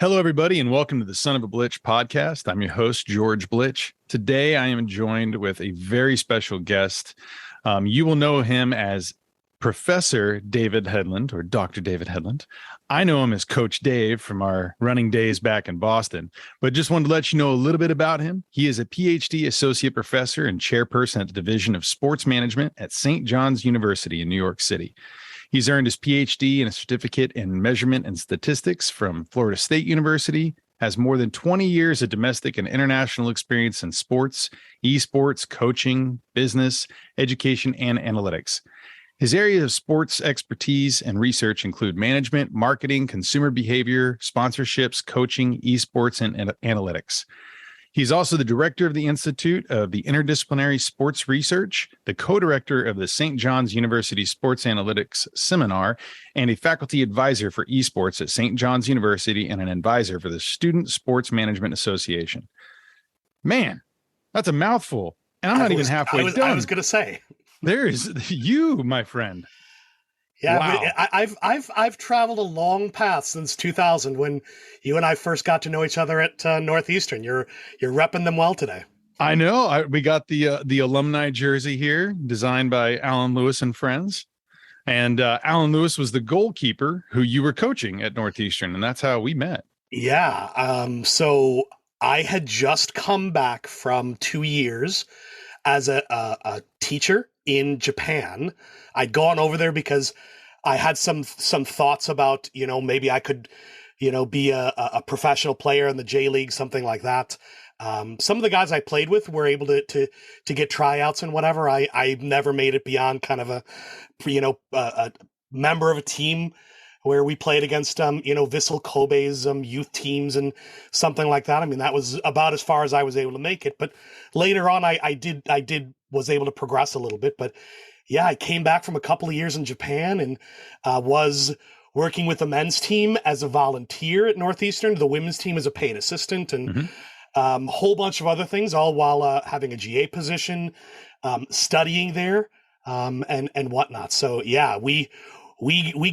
Hello, everybody, and welcome to the Son of a Blitch podcast. I'm your host, George Blitch. Today, I am joined with a very special guest. You will know him as Professor David Hedlund, or Dr. David Hedlund. I know him as Coach Dave from our running days back in Boston, but just wanted to let you know a little bit about him. He is a Ph.D. Associate Professor and Chairperson at the Division of Sports Management at St. John's University in New York City. He's earned his Ph.D. and a certificate in measurement and statistics from Florida State University, has more than 20 years of domestic and international experience in sports, esports, coaching, business, education, and analytics. His areas of sports expertise and research include management, marketing, consumer behavior, sponsorships, coaching, esports, and analytics. He's also the director of the Institute of the Interdisciplinary Sports Research, the co-director of the St. John's University Sports Analytics Seminar, and a faculty advisor for esports at St. John's University and an advisor for the Student Sports Management Association. Man, that's a mouthful. And I'm not even halfway done. I was going to say. There's you, my friend. Yeah, wow. I've traveled a long path since 2000 when you and I first got to know each other at Northeastern. You're repping them well today. I know. We got the alumni jersey here, designed by Alan Lewis and friends, and Alan Lewis was the goalkeeper who you were coaching at Northeastern, and that's how we met. Yeah. So I had just come back from 2 years as a teacher in Japan. I'd gone over there because I had some thoughts about, maybe I could, be a professional player in the J League, something like that. Some of the guys I played with were able to get tryouts and whatever. I never made it beyond kind of a member of a team where we played against, Vissel Kobe's youth teams and something like that. I mean, that was about as far as I was able to make it. But later on, I was able to progress a little bit. But yeah, I came back from a couple of years in Japan and was working with the men's team as a volunteer at Northeastern, the women's team as a paid assistant, and a whole bunch of other things, all while having a GA position, studying there, and whatnot. So yeah, we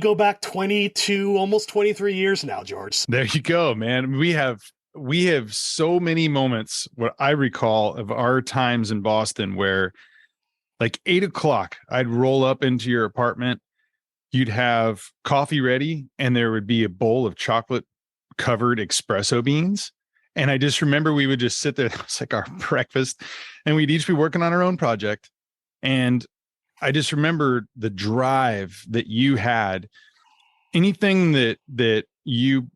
go back 22, almost 23 years now, George. There you go, man. We have so many moments, what I recall, of our times in Boston where like 8 o'clock, I'd roll up into your apartment. You'd have coffee ready, and there would be a bowl of chocolate covered espresso beans. And I just remember we would just sit there. It was like our breakfast, and we'd each be working on our own project. And I just remember the drive that you had. Anything that you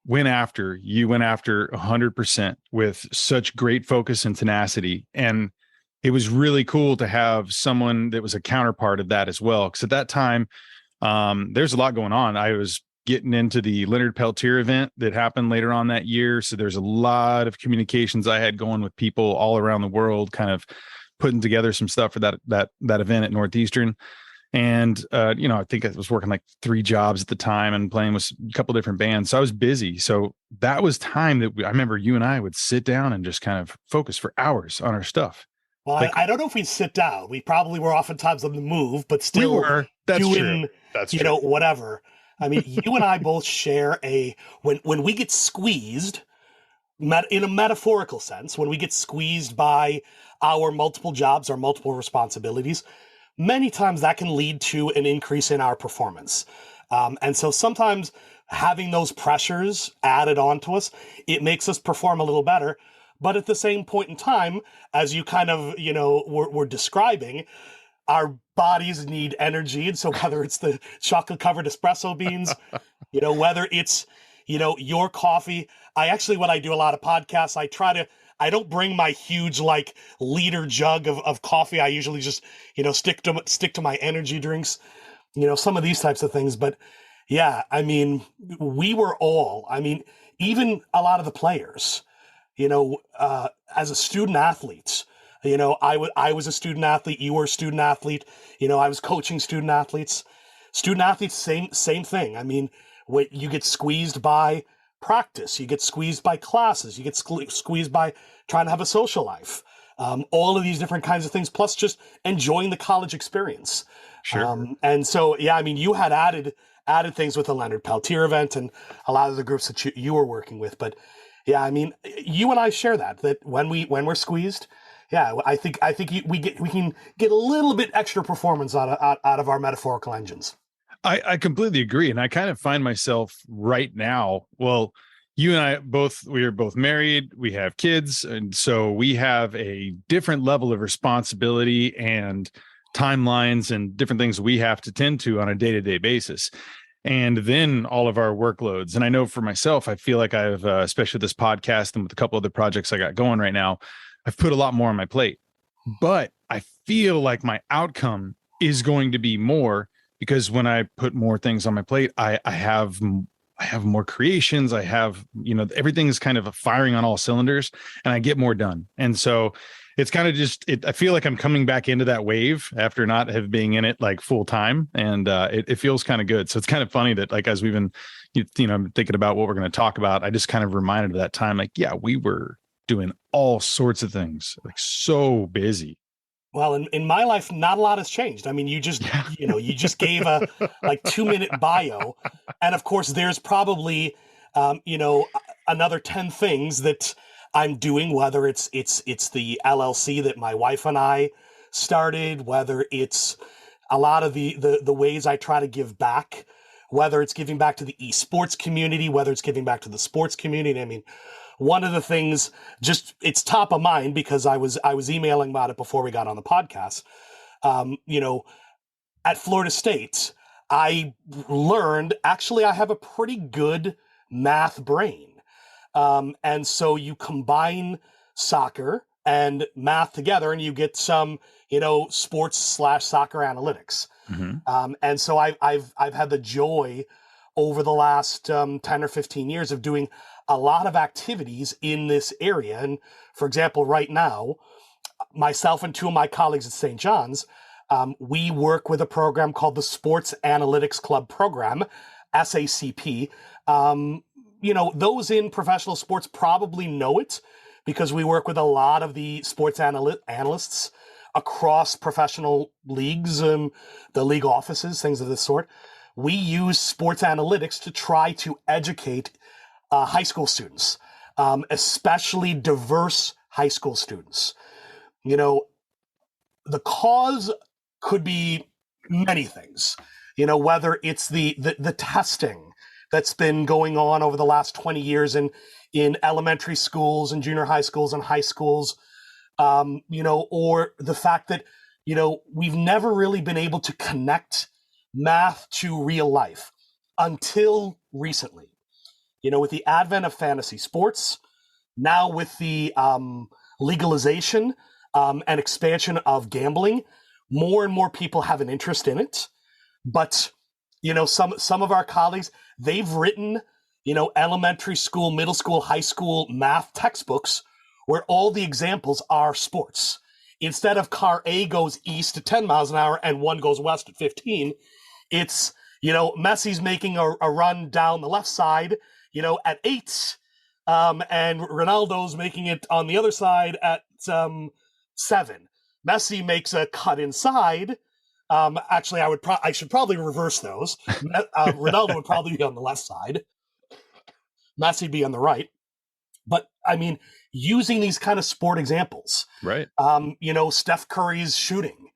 went after 100% with such great focus and tenacity. And it was really cool to have someone that was a counterpart of that as well. Because at that time, there's a lot going on. I was getting into the Leonard Peltier event that happened later on that year. So there's a lot of communications I had going with people all around the world, kind of putting together some stuff for that event at Northeastern. And, I think I was working like 3 jobs at the time and playing with a couple different bands. So I was busy. So that was time that I remember you and I would sit down and just kind of focus for hours on our stuff. Well, like, I don't know if we'd sit down. We probably were oftentimes on the move, but still we were. That's doing, true. That's true. Whatever. I mean, you and I both share when we get squeezed, in a metaphorical sense, when we get squeezed by our multiple jobs, our multiple responsibilities, many times that can lead to an increase in our performance. And so sometimes having those pressures added onto us, it makes us perform a little better. But at the same point in time, as you kind of, were describing, our bodies need energy. And so whether it's the chocolate covered espresso beans, whether it's, your coffee, when I do a lot of podcasts, I don't bring my huge liter jug of coffee. I usually just, stick to my energy drinks, some of these types of things. But yeah, I mean, even a lot of the players, as a student athlete, I was a student athlete. You were a student athlete. I was coaching student athletes. Student athletes, same thing. I mean, when you get squeezed by practice, you get squeezed by classes, you get squeezed by trying to have a social life. All of these different kinds of things, plus just enjoying the college experience. Sure. And so, yeah, I mean, you had added added things with the Leonard Peltier event and a lot of the groups that you were working with. But yeah, I mean, you and I share that when we're squeezed, yeah, I think we can get a little bit extra performance out of our metaphorical engines. I completely agree. And I kind of find myself right now, well, you and I we are both married, we have kids, and so we have a different level of responsibility and timelines and different things we have to tend to on a day-to-day basis. And then all of our workloads. And I know for myself, I feel like I've, especially this podcast and with a couple other projects I got going right now, I've put a lot more on my plate. But I feel like my outcome is going to be more, because when I put more things on my plate, I have more creations. I have, everything's kind of firing on all cylinders and I get more done. And so it's kind of I feel like I'm coming back into that wave after not have being in it like full time. And it feels kind of good. So it's kind of funny that, like, as we've been, thinking about what we're going to talk about, I just kind of reminded of that time, like, yeah, we were doing all sorts of things, like so busy. Well, in my life, not a lot has changed. I mean, you just gave a like 2-minute bio, and of course, there's probably another 10 things that I'm doing. Whether it's the LLC that my wife and I started, whether it's a lot of the ways I try to give back, whether it's giving back to the esports community, whether it's giving back to the sports community. I mean, one of the things, it's top of mind because I was emailing about it before we got on the podcast. At Florida State, I learned, actually, I have a pretty good math brain. And so you combine soccer and math together and you get some, sports/soccer analytics. Mm-hmm. And so I've had the joy over the last 10 or 15 years of doing a lot of activities in this area. And for example, right now, myself and 2 of my colleagues at St. John's, we work with a program called the Sports Analytics Club Program, SACP. Those in professional sports probably know it because we work with a lot of the sports analysts across professional leagues, the league offices, things of this sort. We use sports analytics to try to educate high school students, especially diverse high school students. The cause could be many things, whether it's the testing that's been going on over the last 20 years in elementary schools and junior high schools and high schools, or the fact that, we've never really been able to connect math to real life until recently. With the advent of fantasy sports, now with the legalization and expansion of gambling, more and more people have an interest in it. But, some of our colleagues, they've written, elementary school, middle school, high school math textbooks where all the examples are sports. Instead of car A goes east at 10 miles an hour and one goes west at 15, it's, Messi's making a run down the left side, at 8, and Ronaldo's making it on the other side at 7. Messi makes a cut inside. Actually, I should probably reverse those. Ronaldo would probably be on the left side. Messi be on the right. But I mean, using these kind of sport examples, right? Steph Curry's shooting,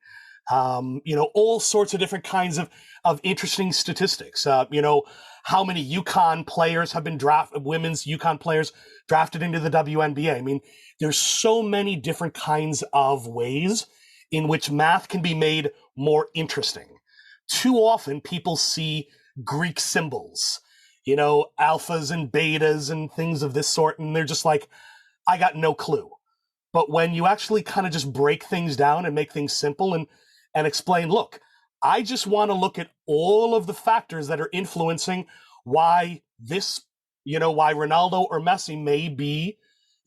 all sorts of different kinds of interesting statistics. How many UConn players have been women's UConn players drafted into the WNBA? I mean, there's so many different kinds of ways in which math can be made more interesting. Too often people see Greek symbols, alphas and betas and things of this sort, and they're just like, I got no clue. But when you actually kind of just break things down and make things simple and explain, look, I just want to look at all of the factors that are influencing why this, why Ronaldo or Messi may be,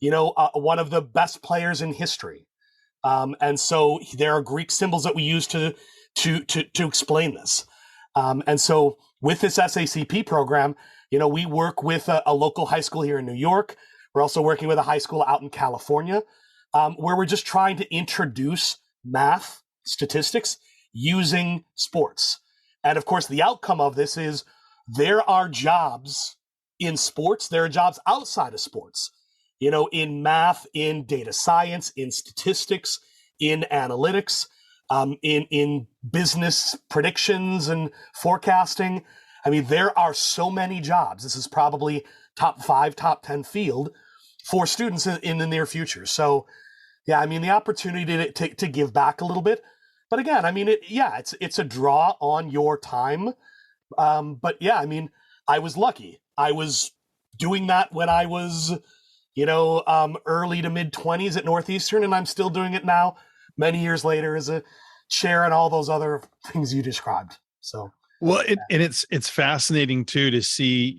one of the best players in history. And so there are Greek symbols that we use to explain this. And so with this SACP program, we work with a local high school here in New York. We're also working with a high school out in California, where we're just trying to introduce math, statistics, using sports. And of course, the outcome of this is there are jobs in sports, there are jobs outside of sports, in math, in data science, in statistics, in analytics, in business predictions and forecasting. I mean, there are so many jobs. This is probably top 5, top 10 field for students in the near future. So, yeah, I mean, the opportunity to give back a little bit. But again, I mean, it's a draw on your time. But yeah, I mean, I was lucky. I was doing that when I was, early to mid 20s at Northeastern, and I'm still doing it now, many years later, as a chair and all those other things you described. So, well, and it's fascinating too to see,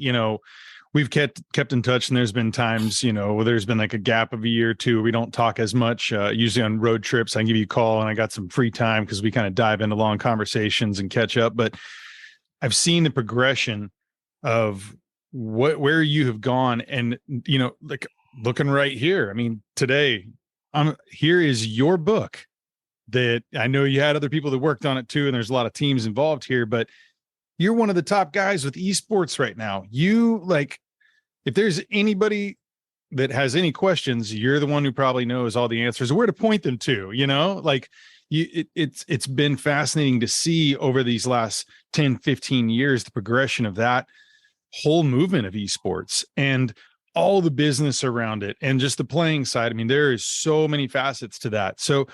we've kept in touch, and there's been times, where there's been like a gap of a year or two. We don't talk as much. Usually on road trips, I can give you a call and I got some free time because we kind of dive into long conversations and catch up. But I've seen the progression of where you have gone, and like looking right here. I mean, today, here is your book that I know you had other people that worked on it too, and there's a lot of teams involved here, but you're one of the top guys with esports right now. If there's anybody that has any questions, you're the one who probably knows all the answers, where to point them to, it's been fascinating to see over these last 10, 15 years, the progression of that whole movement of esports and all the business around it and just the playing side. I mean, there is so many facets to that. So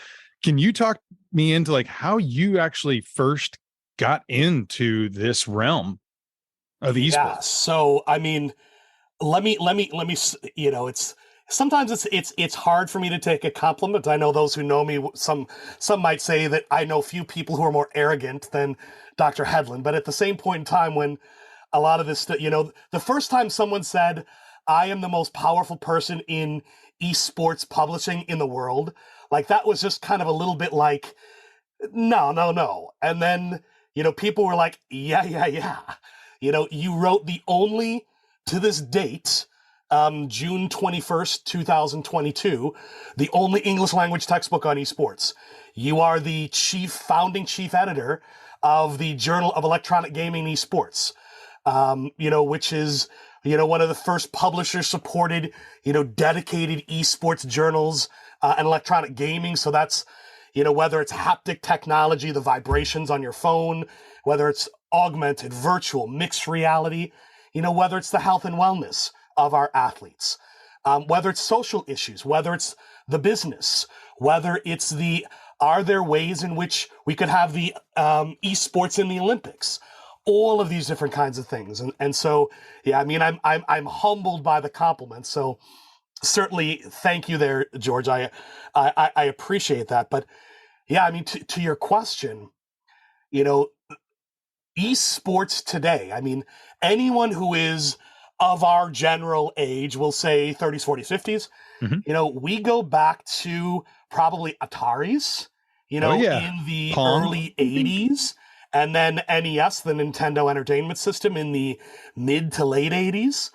can you talk me into like how you actually first got into this realm of esports? Yeah. So, I mean, let me, it's sometimes it's hard for me to take a compliment. I know those who know me, some might say that I know few people who are more arrogant than Dr. Hedlund, but at the same point in time when a lot of this, the first time someone said, I am the most powerful person in esports publishing in the world, like that was just kind of a little bit like, no. And then, people were like, yeah. You wrote the only, to this date, June 21st, 2022, the only English language textbook on esports. You are the founding chief editor of the Journal of Electronic Gaming and Esports, which is, one of the first publisher supported, dedicated esports journals and electronic gaming. So that's, whether it's haptic technology, the vibrations on your phone, whether it's augmented, virtual, mixed reality, whether it's the health and wellness of our athletes, whether it's social issues, whether it's the business, whether it's are there ways in which we could have the esports in the Olympics, all of these different kinds of things. And so, yeah, I mean, I'm humbled by the compliment. So certainly thank you there, George. I appreciate that. But yeah, I mean, to your question, esports today, I mean, anyone who is of our general age, we'll say 30s, 40s, 50s, we go back to probably Ataris, in the Pong. early 80s, and then NES, the Nintendo Entertainment System, in the mid to late 80s.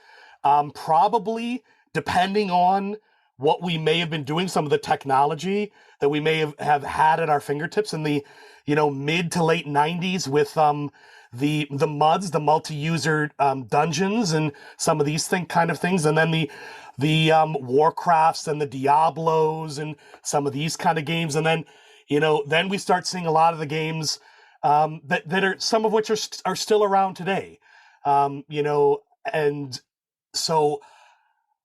Probably, depending on what we may have been doing, some of the technology that we may have had at our fingertips in the, mid to late 90s with the MUDs, the multi-user dungeons, and some of these kind of things, and then the Warcrafts and the Diablos and some of these kind of games, and then then we start seeing a lot of the games that are, some of which are still around today, and so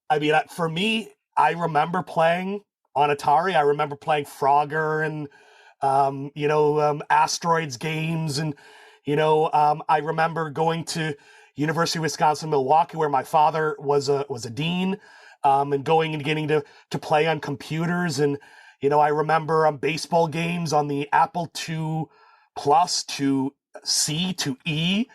I mean, for me, I remember playing on Atari. I remember playing Frogger and Asteroids games, and I remember going to University of Wisconsin-Milwaukee, where my father was a dean, and going and getting to play on computers. And I remember baseball games on the Apple II Plus to C to E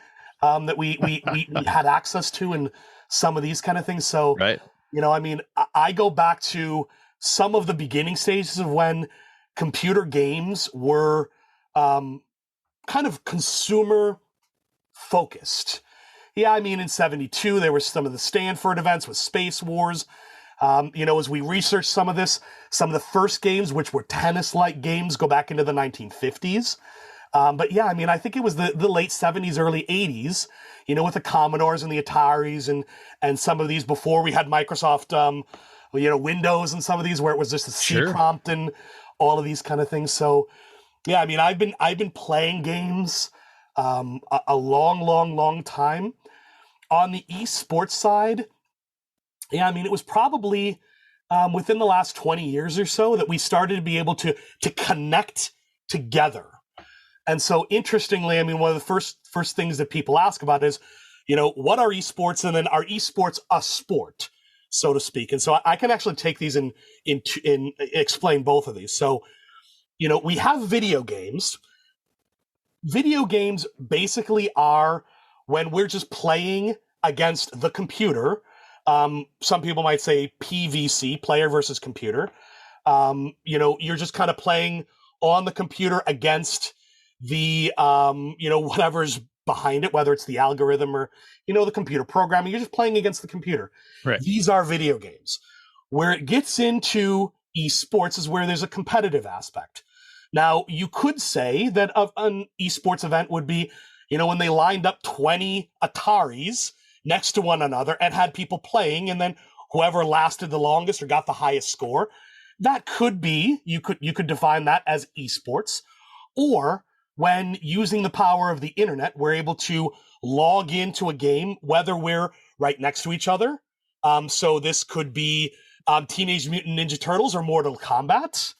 that we had access to, and some of these kind of things. So, right. I mean, I go back to some of the beginning stages of when computer games were kind of consumer focused. Yeah, I mean, in 72, there were some of the Stanford events with Space Wars. As we researched some of the first games, which were tennis-like games, go back into the 1950s. But yeah, I mean, I think it was the late 70s, early 80s, with the Commodores and the Ataris and some of these before we had Microsoft, Windows and some of these where it was just a C Sure. prompt and all of these kind of things. So yeah, I mean, I've been playing games a long, long, long time. On the esports side, yeah, I mean, it was probably within the last 20 years or so that we started to be able to connect together. And so interestingly, I mean, one of the first things that people ask about is, what are esports, and then are esports a sport, so to speak? And so I can actually take these in explain both of these. So, we have video games. Video games basically are when we're just playing against the computer. Some people might say PVC, player versus computer. You're just kind of playing on the computer against the whatever's behind it, whether it's the algorithm or the computer programming. You're just playing against the computer. Right. These are video games. Where it gets into esports is where there's a competitive aspect. Now, you could say that an esports event would be when they lined up 20 Ataris next to one another and had people playing, and then whoever lasted the longest or got the highest score, that could be, you could define that as esports. Or when using the power of the internet, we're able to log into a game, whether we're right next to each other. So this could be Teenage Mutant Ninja Turtles or Mortal Kombat,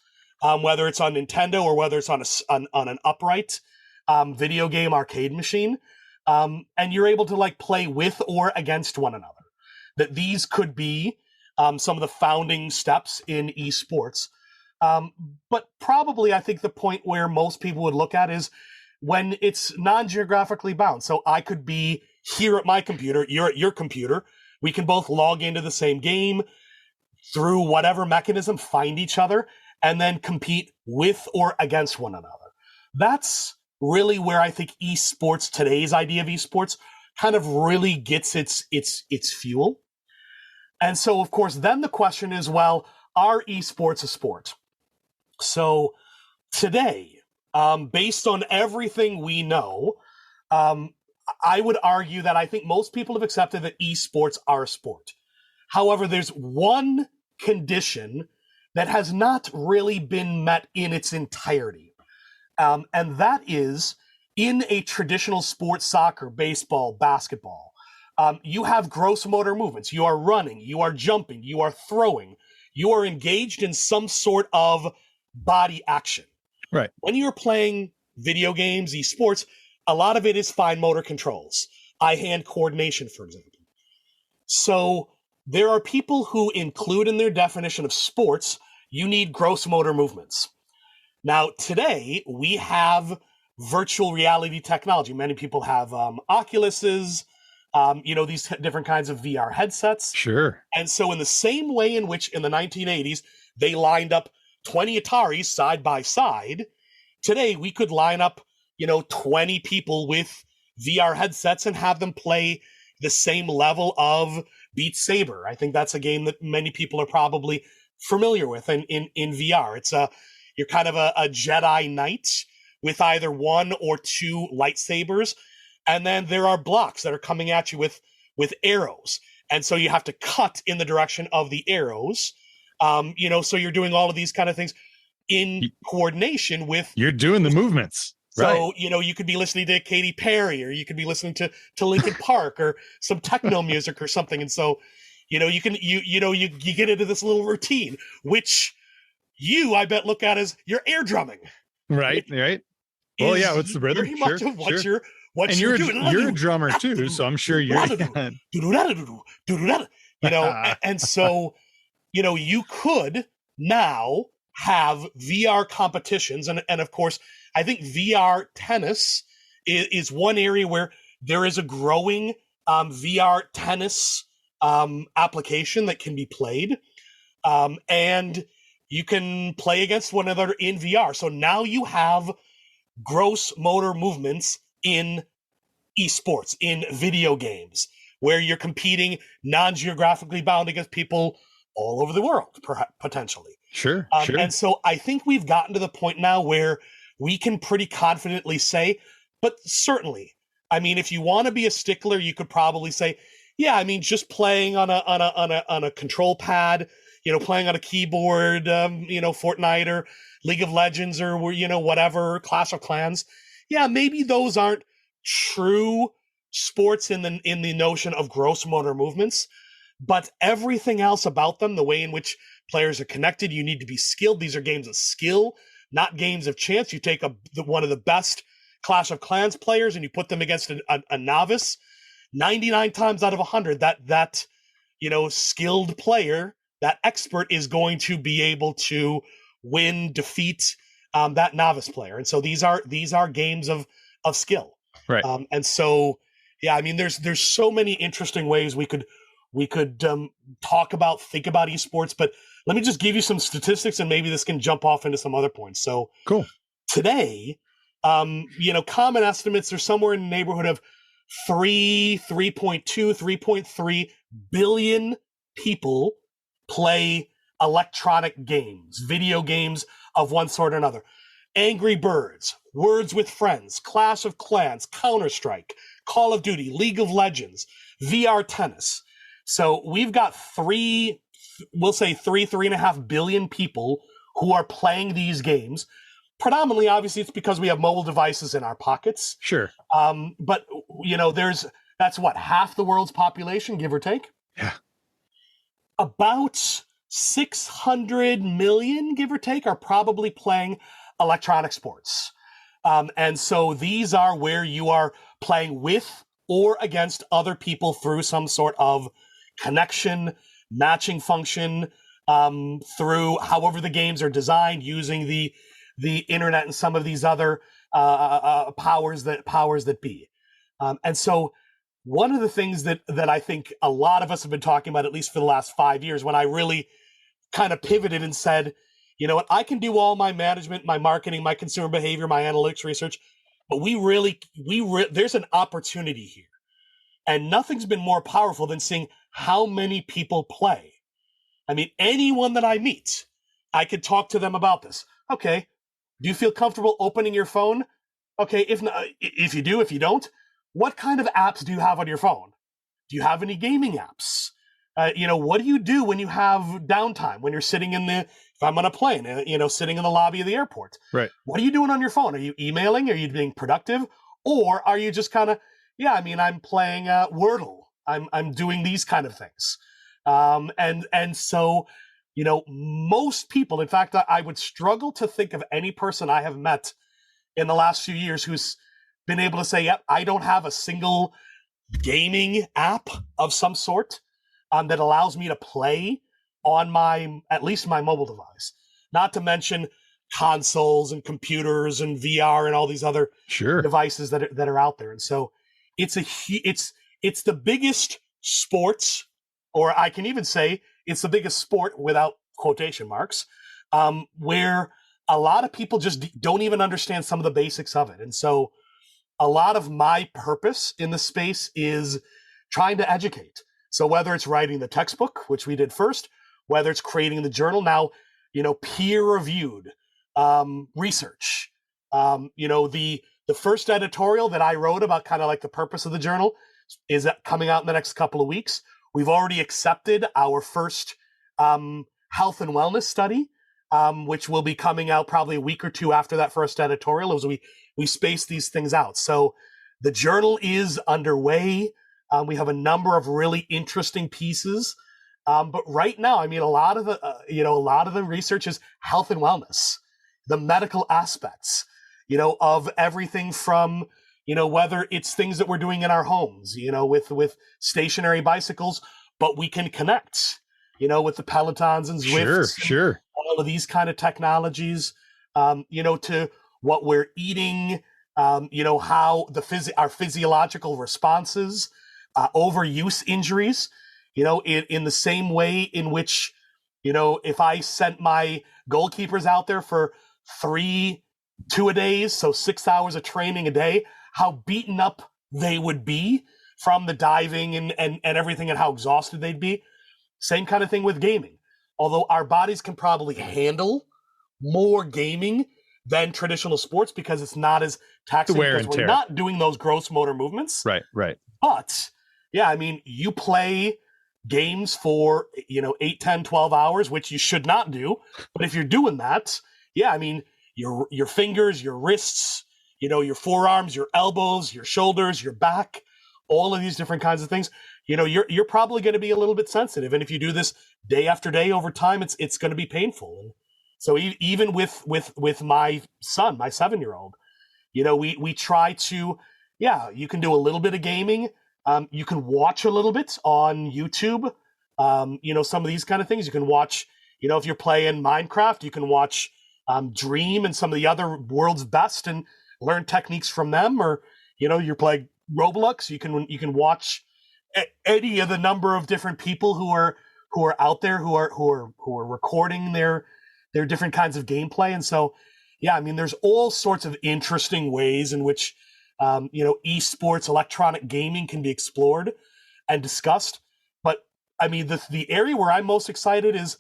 whether it's on Nintendo or whether it's on an upright video game arcade machine. And you're able to play with or against one another. That these could be some of the founding steps in esports. But probably I think the point where most people would look at is when it's non-geographically bound. So I could be here at my computer, you're at your computer. We can both log into the same game through whatever mechanism, find each other, and then compete with or against one another. That's really where I think esports, today's idea of esports, kind of really gets its fuel. And so, of course, then the question is, well, are esports a sport? So today, based on everything we know, I would argue that I think most people have accepted that esports are a sport. However, there's one condition that has not really been met in its entirety. And that is, in a traditional sport, soccer, baseball, basketball, you have gross motor movements. You are running, you are jumping, you are throwing, you are engaged in some sort of body action. Right. When you're playing video games, esports, a lot of it is fine motor controls, eye-hand coordination, for example. So there are people who include in their definition of sports, you need gross motor movements. Now, today, we have virtual reality technology. Many people have Oculuses, these different kinds of VR headsets. Sure. And so in the same way in which in the 1980s, they lined up 20 Ataris side by side, today we could line up, 20 people with VR headsets and have them play the same level of Beat Saber. I think that's a game that many people are probably familiar with in VR. It's you're kind of a Jedi Knight with either one or two lightsabers, and then there are blocks that are coming at you with arrows, and so you have to cut in the direction of the arrows. So you're doing all of these kind of things in coordination with. You're doing the movements. So, right. You could be listening to Katy Perry, or you could be listening to Linkin Park or some techno music or something. And so, you get into this little routine, which I bet look at as your air drumming. Right. Right. Oh yeah. What's the rhythm? Very much of what sure. you're doing. You're a drummer too. So I'm sure you're. And so, you could now have VR competitions. And of course, I think VR tennis is one area where there is a growing VR tennis application that can be played. And you can play against one another in VR. So now you have gross motor movements in esports, in video games, where you're competing non-geographically bound against people all over the world, potentially. Sure. And so I think we've gotten to the point now where we can pretty confidently say, but certainly, I mean, if you want to be a stickler, you could probably say, yeah, I mean, just playing on a control pad, playing on a keyboard, Fortnite or League of Legends or whatever, Clash of Clans. Yeah, maybe those aren't true sports in the notion of gross motor movements, but everything else about them, the way in which players are connected, you need to be skilled. These are games of skill, not games of chance. You take one of the best Clash of Clans players and you put them against a novice. 99 times out of 100, that skilled player, that expert, is going to be able to defeat that novice player. And so these are games of skill. Right. And so, yeah, I mean, there's so many interesting ways we could think about esports, but let me just give you some statistics and maybe this can jump off into some other points. So cool. Today, common estimates are somewhere in the neighborhood of 3.2, 3.3 billion people play electronic games, video games of one sort or another. Angry Birds, Words with Friends, Clash of Clans, Counter-Strike, Call of Duty, League of Legends, VR tennis. So we've got 3.5 billion people who are playing these games. Predominantly, obviously, it's because we have mobile devices in our pockets. Sure. But that's what, half the world's population, give or take? Yeah. About 600 million, give or take, are probably playing electronic sports. And so these are where you are playing with or against other people through some sort of connection, matching function, through however the games are designed, using the internet and some of these other powers that be. And so one of the things that I think a lot of us have been talking about, at least for the last 5 years, when I really kind of pivoted and said, you know what, I can do all my management, my marketing, my consumer behavior, my analytics research, but there's an opportunity here. And nothing's been more powerful than seeing how many people play. I mean, anyone that I meet, I could talk to them about this. Okay, do you feel comfortable opening your phone? Okay, if not, if you do, if you don't, what kind of apps do you have on your phone? Do you have any gaming apps? What do you do when you have downtime, when you're sitting if I'm on a plane, sitting in the lobby of the airport? Right. What are you doing on your phone? Are you emailing? Are you being productive? Or are you just kind of, I'm playing Wordle. I'm doing these kind of things. And so, most people, in fact, I would struggle to think of any person I have met in the last few years who's been able to say, yep, I don't have a single gaming app of some sort that allows me to play on at least my mobile device. Not to mention consoles and computers and VR and all these other devices that are out there. And so it's the biggest sports, or I can even say it's the biggest sport without quotation marks, where a lot of people just don't even understand some of the basics of it. And so a lot of my purpose in the space is trying to educate. So whether it's writing the textbook, which we did first, whether it's creating the journal, now, peer-reviewed research. The first editorial that I wrote about kind of like the purpose of the journal is coming out in the next couple of weeks. We've already accepted our first health and wellness study, which will be coming out probably a week or two after that first editorial, as we space these things out. So the journal is underway. We have a number of really interesting pieces. But right now, I mean, a lot of the research is health and wellness, the medical aspects, of everything from, whether it's things that we're doing in our homes, with stationary bicycles, but we can connect, with the Pelotons and Zwifts, sure. All of these kind of technologies, to what we're eating, how our physiological responses, overuse injuries, in the same way in which, if I sent my goalkeepers out there for 2-a-days, so 6 hours of training a day, how beaten up they would be from the diving and everything, and how exhausted they'd be. Same kind of thing with gaming. Although our bodies can probably handle more gaming than traditional sports because it's not as taxing because we're not doing those gross motor movements. Right. But yeah, I mean, you play games for, 8, 10, 12 hours, which you should not do. But if you're doing that, yeah, I mean, your fingers, your wrists, your forearms, your elbows, your shoulders, your back, all of these different kinds of things, you're probably going to be a little bit sensitive. And if you do this day after day over time, it's going to be painful. And so even with my son, my 7-year-old, we try to, you can do a little bit of gaming. You can watch a little bit on YouTube. Some of these kind of things you can watch, if you're playing Minecraft, you can watch Dream and some of the other world's best and learn techniques from them. Or, you're playing Roblox, you can watch any of the number of different people who are out there who are recording their different kinds of gameplay. And so, I mean, there's all sorts of interesting ways in which, esports, electronic gaming can be explored and discussed. But I mean, the area where I'm most excited is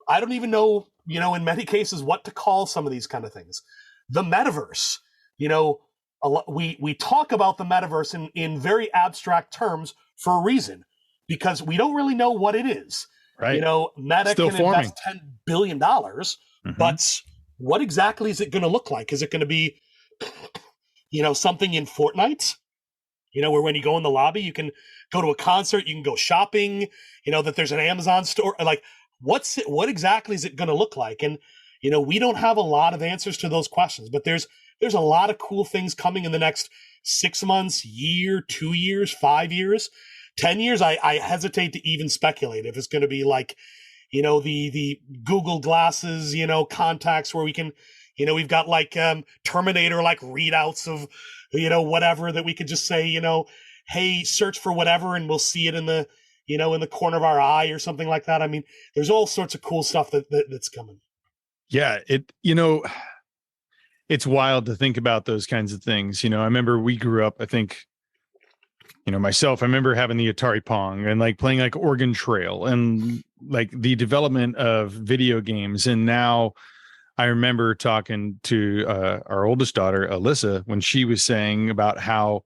I don't even know, in many cases, what to call some of these kind of things. The metaverse, we talk about the metaverse in very abstract terms for a reason, because we don't really know what it is. Right. Meta Still can forming. invest $10 billion, but what exactly is it going to look like? Is it going to be, something in Fortnite, where when you go in the lobby, you can go to a concert, you can go shopping, that there's an Amazon store? Like, what exactly is it going to look like? And, we don't have a lot of answers to those questions, but there's a lot of cool things coming in the next 6 months, year, 2 years, 5 years, 10 years. I hesitate to even speculate if it's going to be like, the Google glasses, contacts where we can, we've got like Terminator, like readouts of, whatever that we could just say, hey, search for whatever and we'll see it in the, in the corner of our eye or something like that. I mean, there's all sorts of cool stuff that's coming. Yeah. It's wild to think about those kinds of things. I remember we grew up, I think, myself, I remember having the Atari Pong and like playing like Oregon Trail and like the development of video games. And now I remember talking to our oldest daughter, Alyssa, when she was saying about how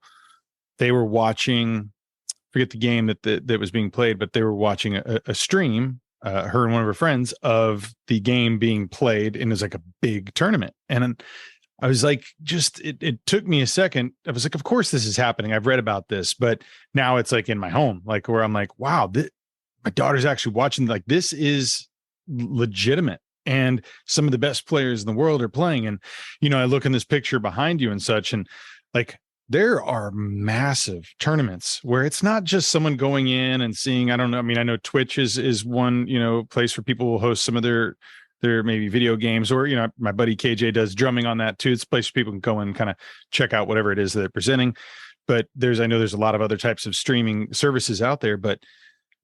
they were watching, forget the game that was being played, but they were watching a stream, her and one of her friends, of the game being played, and it was like a big tournament. And I was like, it took me a second. I was like, of course this is happening. I've read about this, but now it's like in my home, like where I'm like, wow, my daughter's actually watching, like this is legitimate. And some of the best players in the world are playing. And, I look in this picture behind you and such, and like, there are massive tournaments where it's not just someone going in and seeing, I don't know. I mean, I know Twitch is one, place where people will host some of their maybe video games, or, my buddy KJ does drumming on that too. It's a place where people can go and kind of check out whatever it is that they're presenting. But I know there's a lot of other types of streaming services out there, but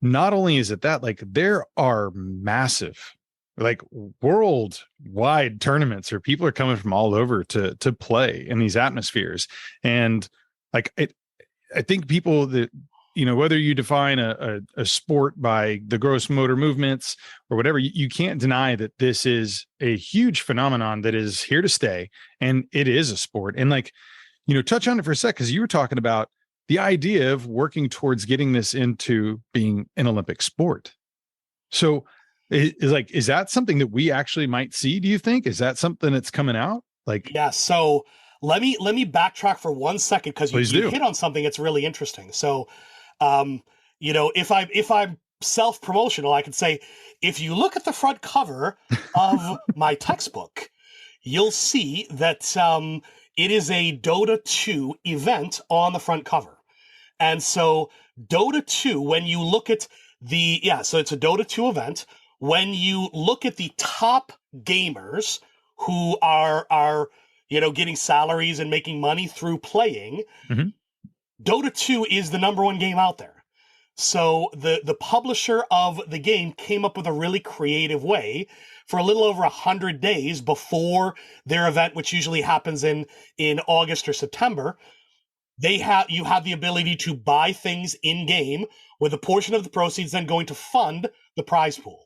not only is it that, like, there are massive, like, worldwide tournaments where people are coming from all over to play in these atmospheres. And like, I think people that, whether you define a sport by the gross motor movements or whatever, you can't deny that this is a huge phenomenon that is here to stay. And it is a sport. And like, touch on it for a sec, because you were talking about the idea of working towards getting this into being an Olympic sport. So is that something that we actually might see? Do you think? Is that something that's coming out? Like, yeah. So let me backtrack for 1 second, because you hit on something that's really interesting. So, if I'm self-promotional, I could say, if you look at the front cover of my textbook, you'll see that it is a Dota 2 event on the front cover. And so Dota 2, when you look at so it's a Dota 2 event. When you look at the top gamers who are getting salaries and making money through playing, Dota 2 is the number one game out there. So the publisher of the game came up with a really creative way for a little over 100 days before their event, which usually happens in August or September. You have the ability to buy things in game, with a portion of the proceeds then going to fund the prize pool.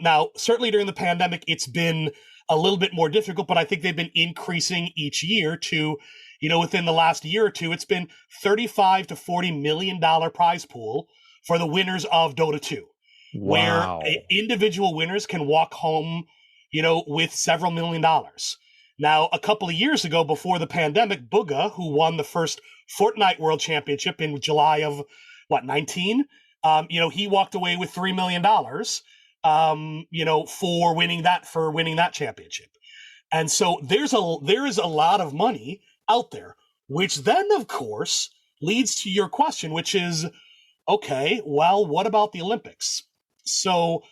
Now, certainly during the pandemic, it's been a little bit more difficult, but I think they've been increasing each year to, within the last year or two, it's been $35 to $40 million prize pool for the winners of Dota 2, where individual winners can walk home, with several $1,000,000. Now, a couple of years ago, before the pandemic, Bugha, who won the first Fortnite World Championship in July of 19, he walked away with $3 million, for winning that championship. And so there is a lot of money out there, which then, of course, leads to your question, which is, okay, well, what about the Olympics? So,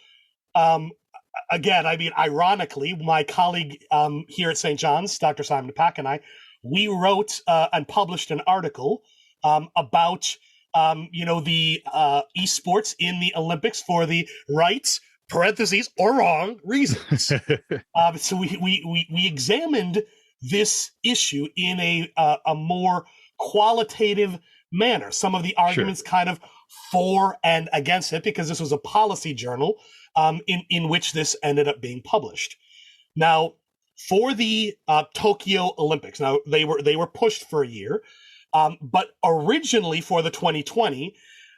again, I mean, ironically, my colleague here at St. John's, Dr. Simon Pack, and I, we wrote and published an article about, the esports in the Olympics for the right, parentheses, or wrong reasons. So we examined this issue in a more qualitative manner. Some of the arguments kind of for and against it, because this was a policy journal in which this ended up being published. Now, for the Tokyo Olympics, now they were pushed for a year, but originally for the 2020,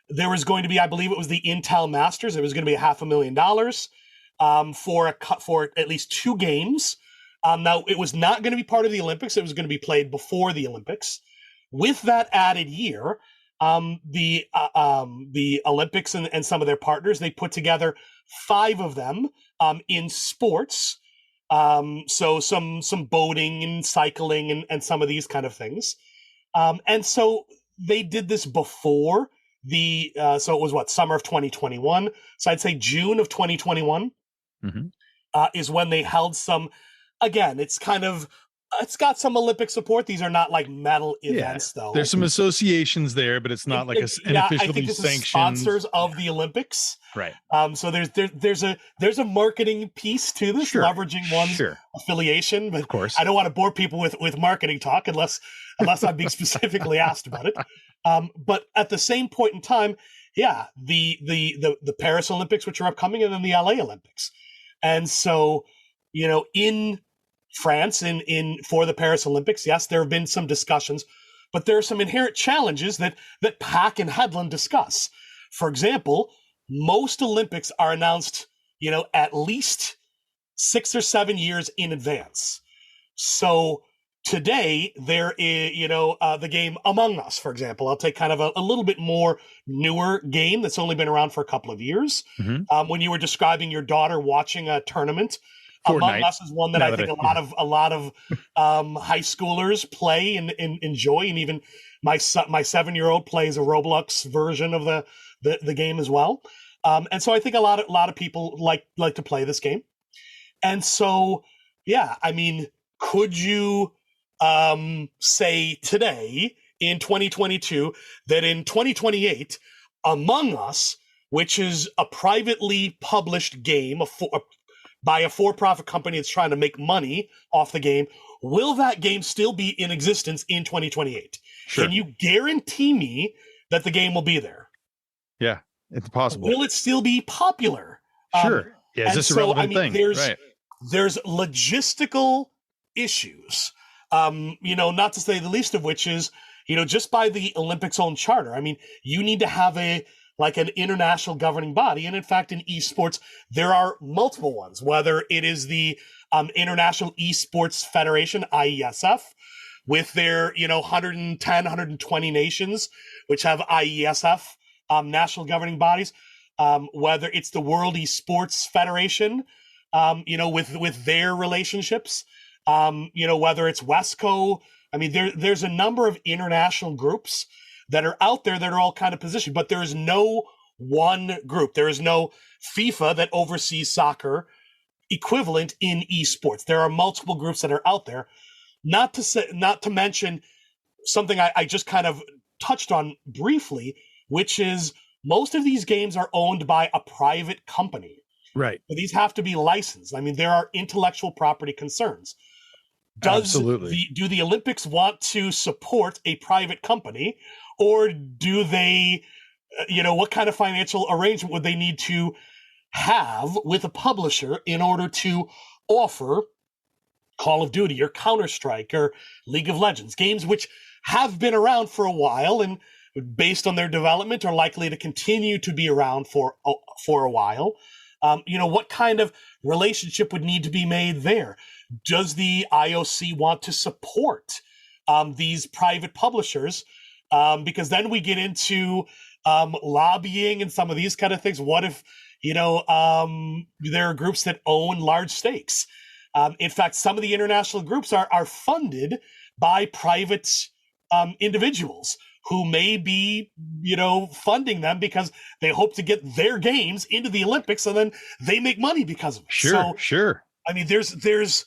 there was going to be, I believe it was the Intel Masters. It was going to be $500,000 for at least 2 games. Now, it was not going to be part of the Olympics. It was going to be played before the Olympics. With that added year, the Olympics and some of their partners, they put together 5 of them in sports. So some boating and cycling and some of these kind of things. And so they did this before so it was summer of 2021. So I'd say June of 2021 is when they held some, again, it's got some Olympic support. These are not like medal events, though. There's some associations there, but it's not like an officially I think this is sponsors of the Olympics, right? So there's a marketing piece to this, leveraging one's affiliation. But of course, I don't want to bore people with marketing talk unless I'm being specifically asked about it. But at the same point in time, the Paris Olympics, which are upcoming, and then the LA Olympics, and so in France for the Paris Olympics, yes, there have been some discussions, but there are some inherent challenges that Pack and Hedlund discuss. For example, most Olympics are announced, at least 6 or 7 years in advance. So today there is, the game Among Us, for example. I'll take kind of a little bit more newer game that's only been around for a couple of years. When you were describing your daughter watching a tournament, Fortnite. Among Us is one that I think a lot of high schoolers play and enjoy, and even my 7-year-old plays a Roblox version of the game as well. And so I think a lot of people like to play this game. And so, I mean, could you say today in 2022 that in 2028, Among Us, which is a privately published game, by a for-profit company that's trying to make money off the game, will that game still be in existence in 2028? Sure. Can you guarantee me that the game will be there? Yeah, it's possible. Will it still be popular? Sure. Is this a relevant thing? There's logistical issues, not to say the least of which is, just by the Olympics' own charter. I mean, you need to have an international governing body. And in fact, in esports, there are multiple ones, whether it is the International Esports Federation, IESF, with their, 110, 120 nations, which have IESF national governing bodies, whether it's the World Esports Federation, with their relationships, whether it's WESCO. I mean, there's a number of international groups that are out there that are all kind of positioned, but there is no one group. There is no FIFA that oversees soccer equivalent in esports. There are multiple groups that are out there. Not to mention something I just kind of touched on briefly, which is most of these games are owned by a private company. Right. But these have to be licensed. I mean, there are intellectual property concerns. Absolutely. Do the Olympics want to support a private company, or do they, what kind of financial arrangement would they need to have with a publisher in order to offer Call of Duty or Counter-Strike or League of Legends, games which have been around for a while and based on their development are likely to continue to be around for a while. What kind of relationship would need to be made there? Does the IOC want to support these private publishers? Because then we get into lobbying and some of these kind of things. What if, there are groups that own large stakes? In fact, some of the international groups are funded by private individuals who may be, funding them because they hope to get their games into the Olympics and then they make money because of it. Sure. I mean, there's,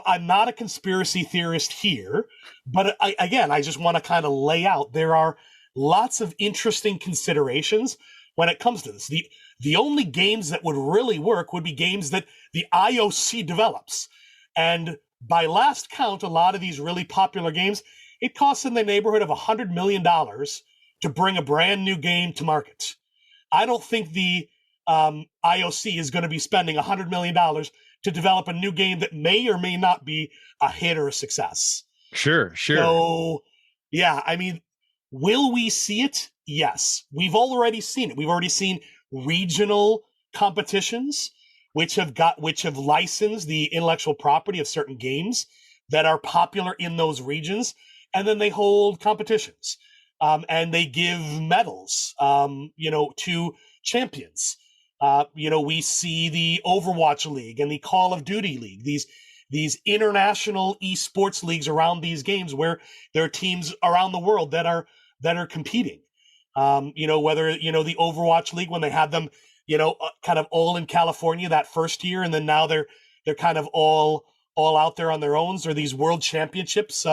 I'm not a conspiracy theorist here, but I just want to kind of lay out, there are lots of interesting considerations when it comes to this. The only games that would really work would be games that the IOC develops. And by last count, a lot of these really popular games, it costs in the neighborhood of $100 million to bring a brand new game to market. I don't think the IOC is going to be spending $100 million to develop a new game that may or may not be a hit or a success. Sure. So, yeah, I mean, will we see it? Yes. We've already seen it. We've already seen regional competitions which have licensed the intellectual property of certain games that are popular in those regions, and then they hold competitions and they give medals to champions. We see the Overwatch League and the Call of Duty League, these international esports leagues around these games where there are teams around the world that are competing. Whether the Overwatch League, when they had them, kind of all in California that first year, and then now they're kind of all out there on their own, or these world championships,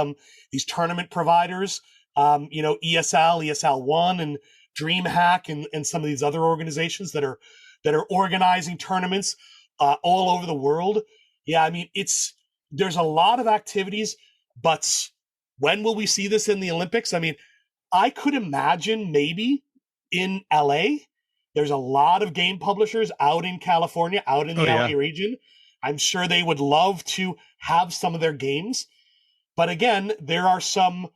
these tournament providers, ESL1 and DreamHack and some of these other organizations that are organizing tournaments all over the world. Yeah, I mean, there's a lot of activities, but when will we see this in the Olympics? I mean, I could imagine maybe in LA. There's a lot of game publishers out in California, out in the LA region. I'm sure they would love to have some of their games. But again, there are some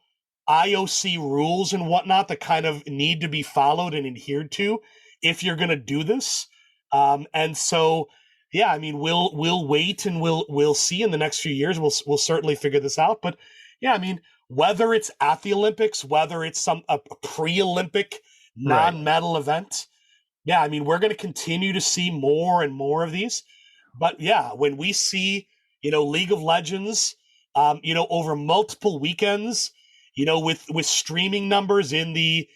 IOC rules and whatnot that kind of need to be followed and adhered to if you're going to do this. And so, yeah, I mean, we'll wait and we'll see in the next few years. We'll certainly figure this out. But yeah, I mean, whether it's at the Olympics, whether it's a pre-Olympic non-medal event, yeah, I mean, we're going to continue to see more and more of these. But yeah, when we see, League of Legends, over multiple weekends, with streaming numbers in the,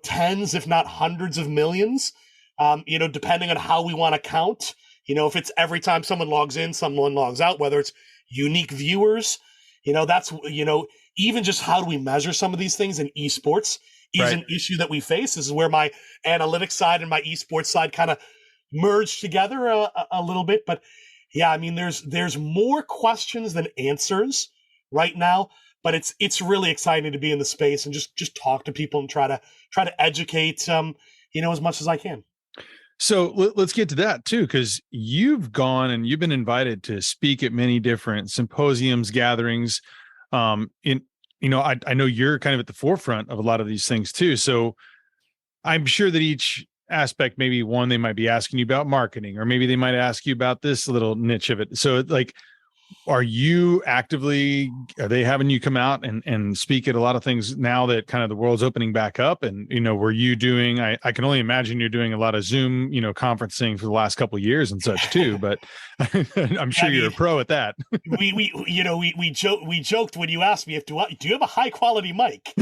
tens, if not hundreds of millions, depending on how we want to count, if it's every time someone logs in, someone logs out, whether it's unique viewers, that's, even just how do we measure some of these things in esports is an issue that we face. This is where my analytics side and my esports side kind of merge together a little bit. But yeah, I mean, there's more questions than answers right now, but it's really exciting to be in the space and just talk to people and try to educate, as much as I can. So let's get to that too, because you've gone and you've been invited to speak at many different symposiums, gatherings. I know you're kind of at the forefront of a lot of these things too. So I'm sure that each aspect, maybe one, they might be asking you about marketing, or maybe they might ask you about this little niche of it. So are they having you come out and speak at a lot of things now that kind of the world's opening back up? And, were you doing, I can only imagine you're doing a lot of Zoom, conferencing for the last couple of years and such too, but I'm sure you're a pro at that. we joked when you asked me do you have a high quality mic?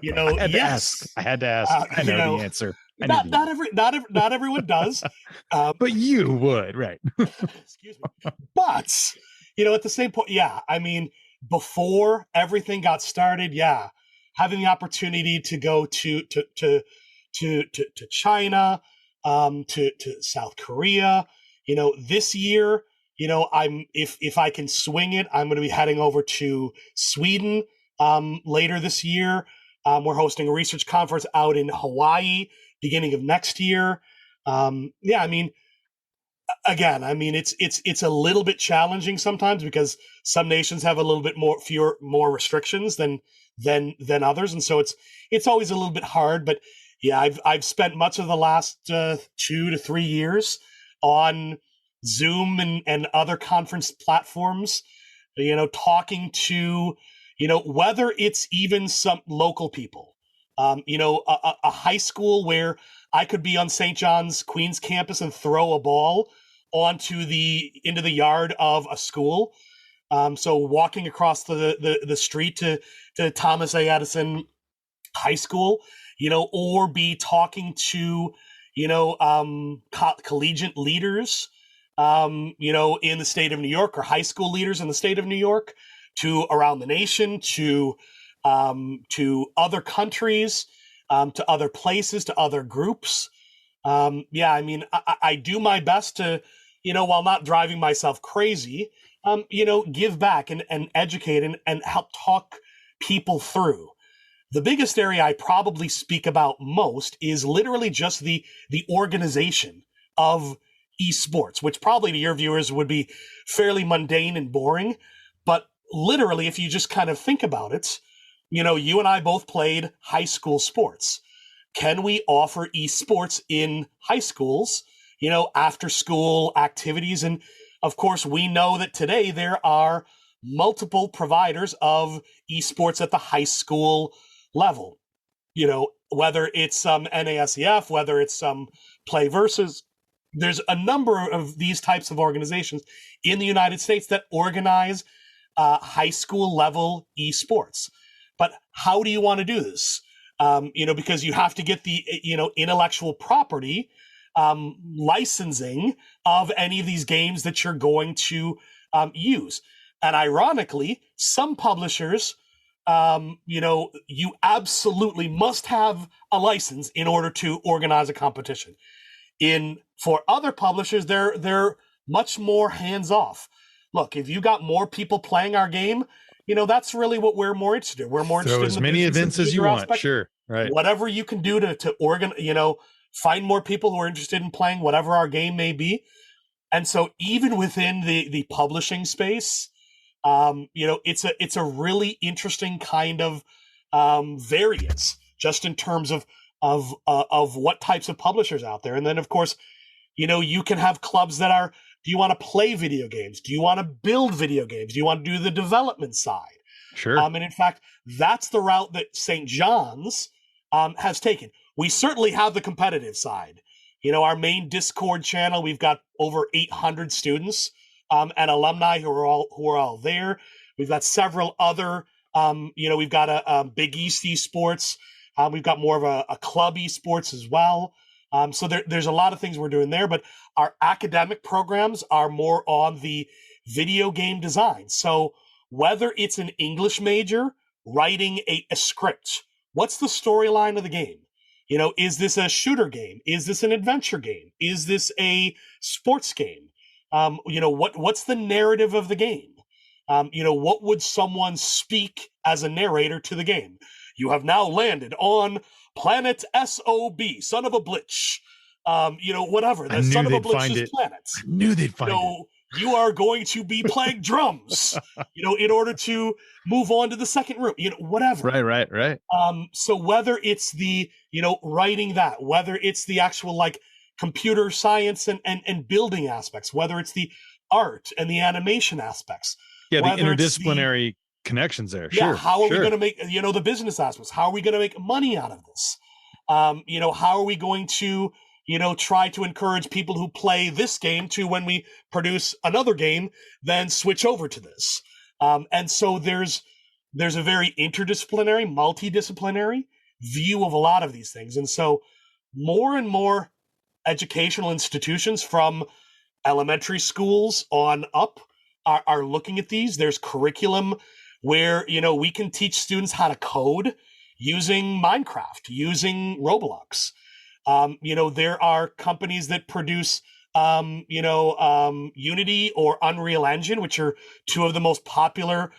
Yes. I had to ask. I know the answer. Not everyone does. But you would, right? Excuse me. But, at the same point, yeah, I mean, before everything got started, yeah, having the opportunity to go to China, to South Korea, this year, if I can swing it, I'm going to be heading over to Sweden later this year. We're hosting a research conference out in Hawaii beginning of next year. Yeah, I mean, again, I mean, it's a little bit challenging sometimes because some nations have a little bit more restrictions than others, and so it's always a little bit hard. But yeah, I've spent much of the last 2 to 3 years on Zoom and other conference platforms, talking to, whether it's even some local people, a high school where I could be on St. John's Queens campus and throw a ball into the yard of a school. So walking across the street to Thomas A. Edison High School, or be talking to, collegiate leaders, in the state of New York, or high school leaders in the state of New York, to around the nation, to other countries, to other places, to other groups. Yeah, I mean, I do my best to, while not driving myself crazy, give back and educate and help talk people through. The biggest area I probably speak about most is literally just the organization of esports, which probably to your viewers would be fairly mundane and boring. But literally, if you just kind of think about it, you and I both played high school sports. Can we offer esports in high schools, after school activities? And of course, we know that today there are multiple providers of esports at the high school level, whether it's NASEF, whether it's Play Versus. There's a number of these types of organizations in the United States that organize high school level esports. But how do you want to do this? Because you have to get the, intellectual property licensing of any of these games that you're going to use. And ironically, some publishers, you absolutely must have a license in order to organize a competition. For other publishers, they're much more hands off. Look, if you got more people playing our game, that's really what we're more interested in. We're more Throw interested in as many events as you want. Sure. Right. Whatever you can do to find more people who are interested in playing whatever our game may be. And so even within the publishing space, it's a really interesting kind of variance just in terms of what types of publishers out there. And then of course, you can have clubs that are, do you want to play video games? Do you want to build video games? Do you want to do the development side? Sure. And in fact, that's the route that St. John's has taken. We certainly have the competitive side. Our main Discord channel, we've got over 800 students and alumni who are all there. We've got several other, we've got a Big East Esports. We've got more of a club esports as well. So there's a lot of things we're doing there, but our academic programs are more on the video game design. So whether it's an English major writing a script, what's the storyline of the game? Is this a shooter game? Is this an adventure game? Is this a sports game? What's the narrative of the game? What would someone speak as a narrator to the game? You have now landed on planet SOB, son of a Blitch. Whatever. The son of a Blitch's planet. I knew they'd find it. You are going to be playing drums, in order to move on to the second room, whatever. Right. So whether it's the, writing that, whether it's the actual computer science and building aspects, whether it's the art and the animation aspects. Yeah, the interdisciplinary connections there. Yeah, sure. How are we going to make, the business aspects? How are we going to make money out of this? How are we going to, try to encourage people who play this game to, when we produce another game, then switch over to this. And so there's a very interdisciplinary, multidisciplinary view of a lot of these things. And so more and more educational institutions from elementary schools on up are looking at these. There's curriculum where, we can teach students how to code using Minecraft, using Roblox. There are companies that produce, Unity or Unreal Engine, which are two of the most popular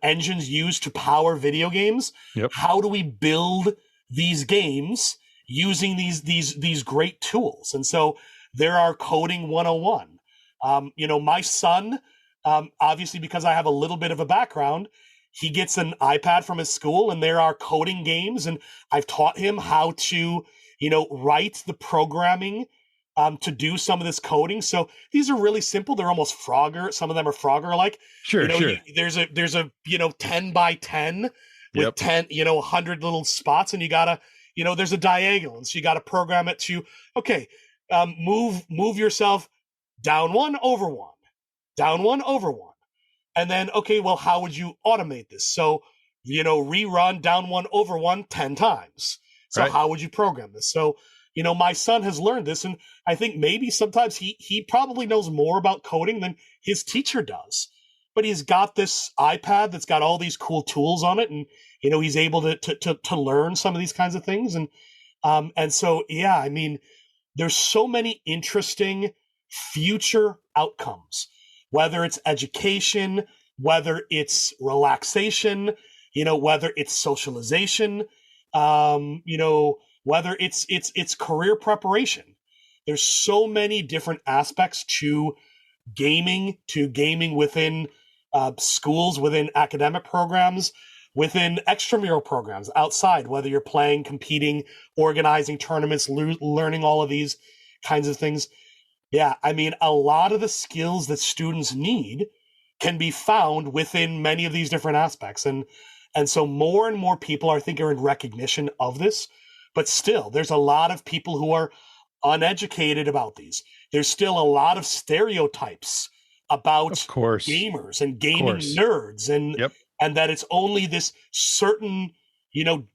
engines used to power video games. Yep. How do we build these games, using these great tools. And so there are coding 101. My son, obviously, because I have a little bit of a background, he gets an iPad from his school, and there are coding games, and I've taught him how to, write the programming to do some of this coding. So these are really simple. They're almost Frogger. Some of them are Frogger-like. Sure. There's a 10 by 10 with 10, 100 little spots, and you gotta, there's a diagonal, and so you gotta program it to, okay, move yourself down 1 over 1, down 1 over 1. And then, okay, well, how would you automate this? So, rerun down 1 over 1 10 times. So How would you program this? So, my son has learned this, and I think maybe sometimes he probably knows more about coding than his teacher does. But he's got this iPad that's got all these cool tools on it, and he's able to learn some of these kinds of things. And so, yeah, I mean, there's so many interesting future outcomes, whether it's education, whether it's relaxation, whether it's socialization, whether it's career preparation. There's so many different aspects to gaming within schools, within academic programs, within extramural programs outside, whether you're playing, competing, organizing tournaments, learning all of these kinds of things. Yeah, I mean, a lot of the skills that students need can be found within many of these different aspects. And so more and more people, I think, are in recognition of this. But still, there's a lot of people who are uneducated about these. There's still a lot of stereotypes about gamers and gaming nerds, and that it's only this certain,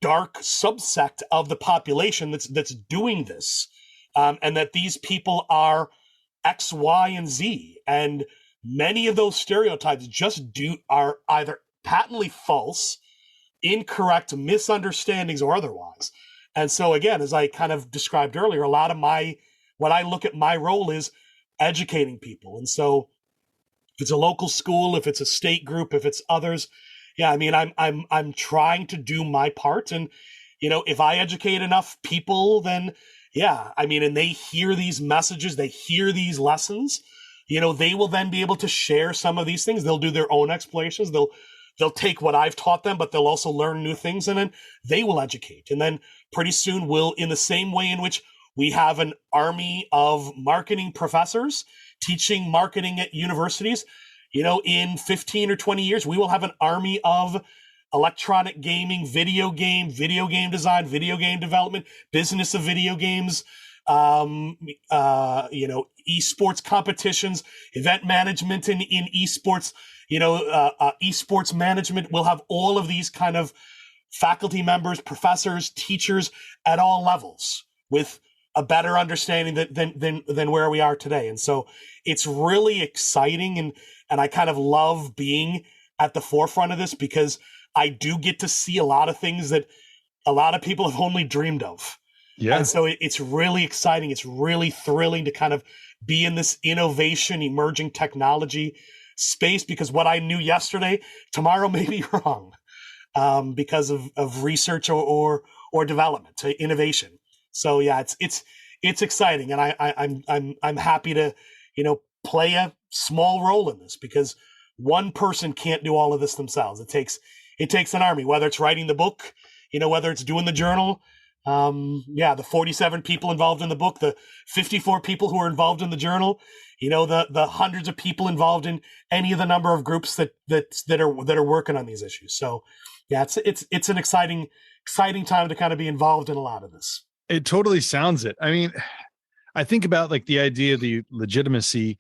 dark subsect of the population that's doing this, and that these people are X, Y, and Z. And many of those stereotypes are either patently false, incorrect, misunderstandings, or otherwise. And so again, as I kind of described earlier, a lot of what I look at my role is educating people. And so if it's a local school, if it's a state group, if it's others, yeah, I mean, I'm trying to do my part. And, if I educate enough people, then yeah, I mean, and they hear these messages, they hear these lessons, they will then be able to share some of these things. They'll do their own explorations. They'll take what I've taught them, but they'll also learn new things, and then they will educate. And then pretty soon we'll, in the same way in which we have an army of marketing professors teaching marketing at universities, in 15 or 20 years, we will have an army of electronic gaming, video game design, video game development, business of video games, esports competitions, event management in esports, esports management. We'll have all of these kind of faculty members, professors, teachers at all levels with a better understanding than where we are today. And so it's really exciting, and I kind of love being at the forefront of this, because I do get to see a lot of things that a lot of people have only dreamed of. Yeah. And so it's really exciting. It's really thrilling to kind of be in this innovation, emerging technology space, because what I knew yesterday, tomorrow may be wrong, because of research or development, innovation. So yeah, it's exciting, and I'm happy to play a small role in this, because one person can't do all of this themselves. It takes an army, whether it's writing the book, whether it's doing the journal. The 47 people involved in the book, the 54 people who are involved in the journal, the hundreds of people involved in any of the number of groups that are working on these issues. So yeah, it's an exciting time to kind of be involved in a lot of this. It totally sounds it. I mean, I think about like the idea of the legitimacy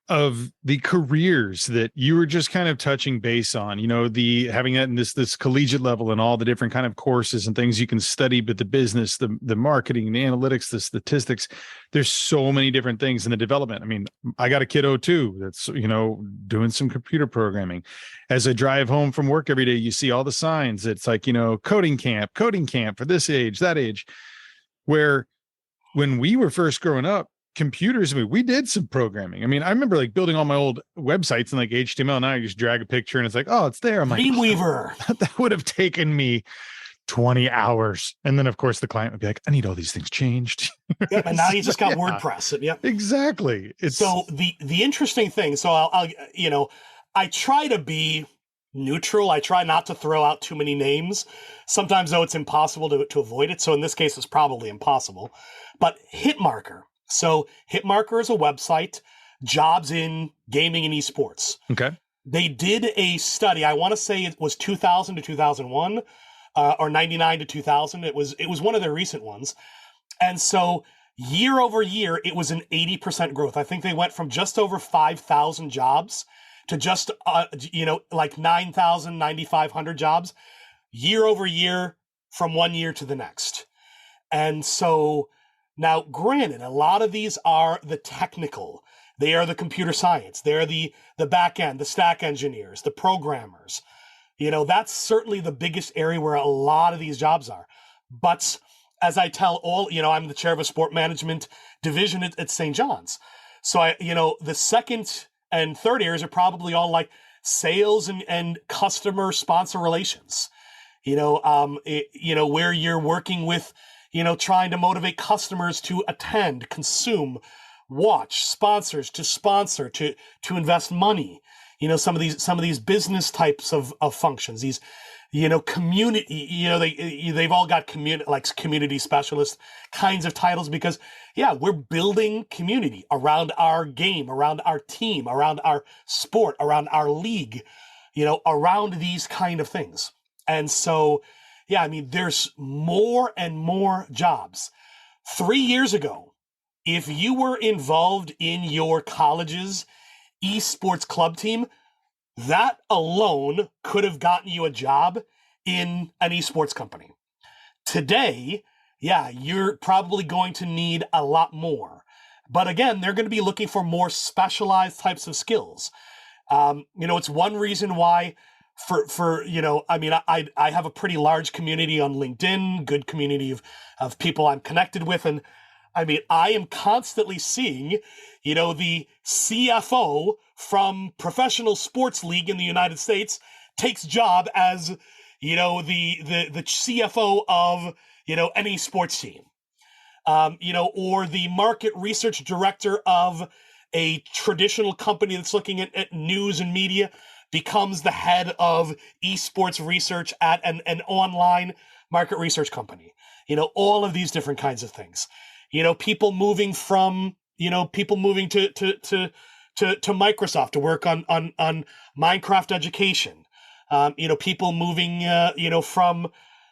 of the careers that you were just kind of touching base on, the having that in this collegiate level and all the different kind of courses and things you can study, but the business, the marketing, the analytics, the statistics, there's so many different things in the development. I mean, I got a kiddo too that's, doing some computer programming. As I drive home from work every day, you see all the signs. It's like, coding camp for this age, that age, where when we were first growing up, computers, we did some programming. I mean, I remember like building all my old websites in like HTML. Now you just drag a picture and it's like, oh, it's there. I'm like, Dreamweaver. that would have taken me 20 hours. And then of course the client would be like, I need all these things changed. Yep, and now you just got Yeah, WordPress. Yep. exactly. It's So the interesting thing, so I try to be neutral. I try not to throw out too many names. Sometimes though it's impossible to avoid it. So in this case, it's probably impossible. But Hitmarker. So Hitmarker is a website, jobs in gaming and esports. okay. They did a study. I want to say it was 2000 to 2001, or 99 to 2000. It was one of their recent ones. And so year over year, it was an 80% growth. I think they went from just over 5,000 jobs to just, like 9,000, 9,500 jobs year over year from one year to the next. And so now, granted, a lot of these are the technical. They are the computer science. They're the back end, the stack engineers, the programmers. That's certainly the biggest area where a lot of these jobs are. But as I tell all, I'm the chair of a sport management division at St. John's. So the second and third areas are probably all like sales and customer sponsor relations. Where you're working with, trying to motivate customers to attend, consume, watch, sponsors to sponsor, to invest money. Some of these business types of functions, these, community, they've all got community specialist kinds of titles because, yeah, we're building community around our game, around our team, around our sport, around our league, around these kind of things. And so, yeah, I mean, there's more and more jobs. 3 years ago, if you were involved in your college's esports club team, that alone could have gotten you a job in an esports company. Today, yeah, you're probably going to need a lot more. But again, they're going to be looking for more specialized types of skills. It's one reason why I have a pretty large community on LinkedIn, good community of people I'm connected with. And I mean, I am constantly seeing, the CFO from Professional Sports League in the United States takes job as, the CFO of, any sports team, or the market research director of a traditional company that's looking at news and media becomes the head of esports research at an online market research company. All of these different kinds of things. People moving to Microsoft to work on Minecraft education. People moving, from,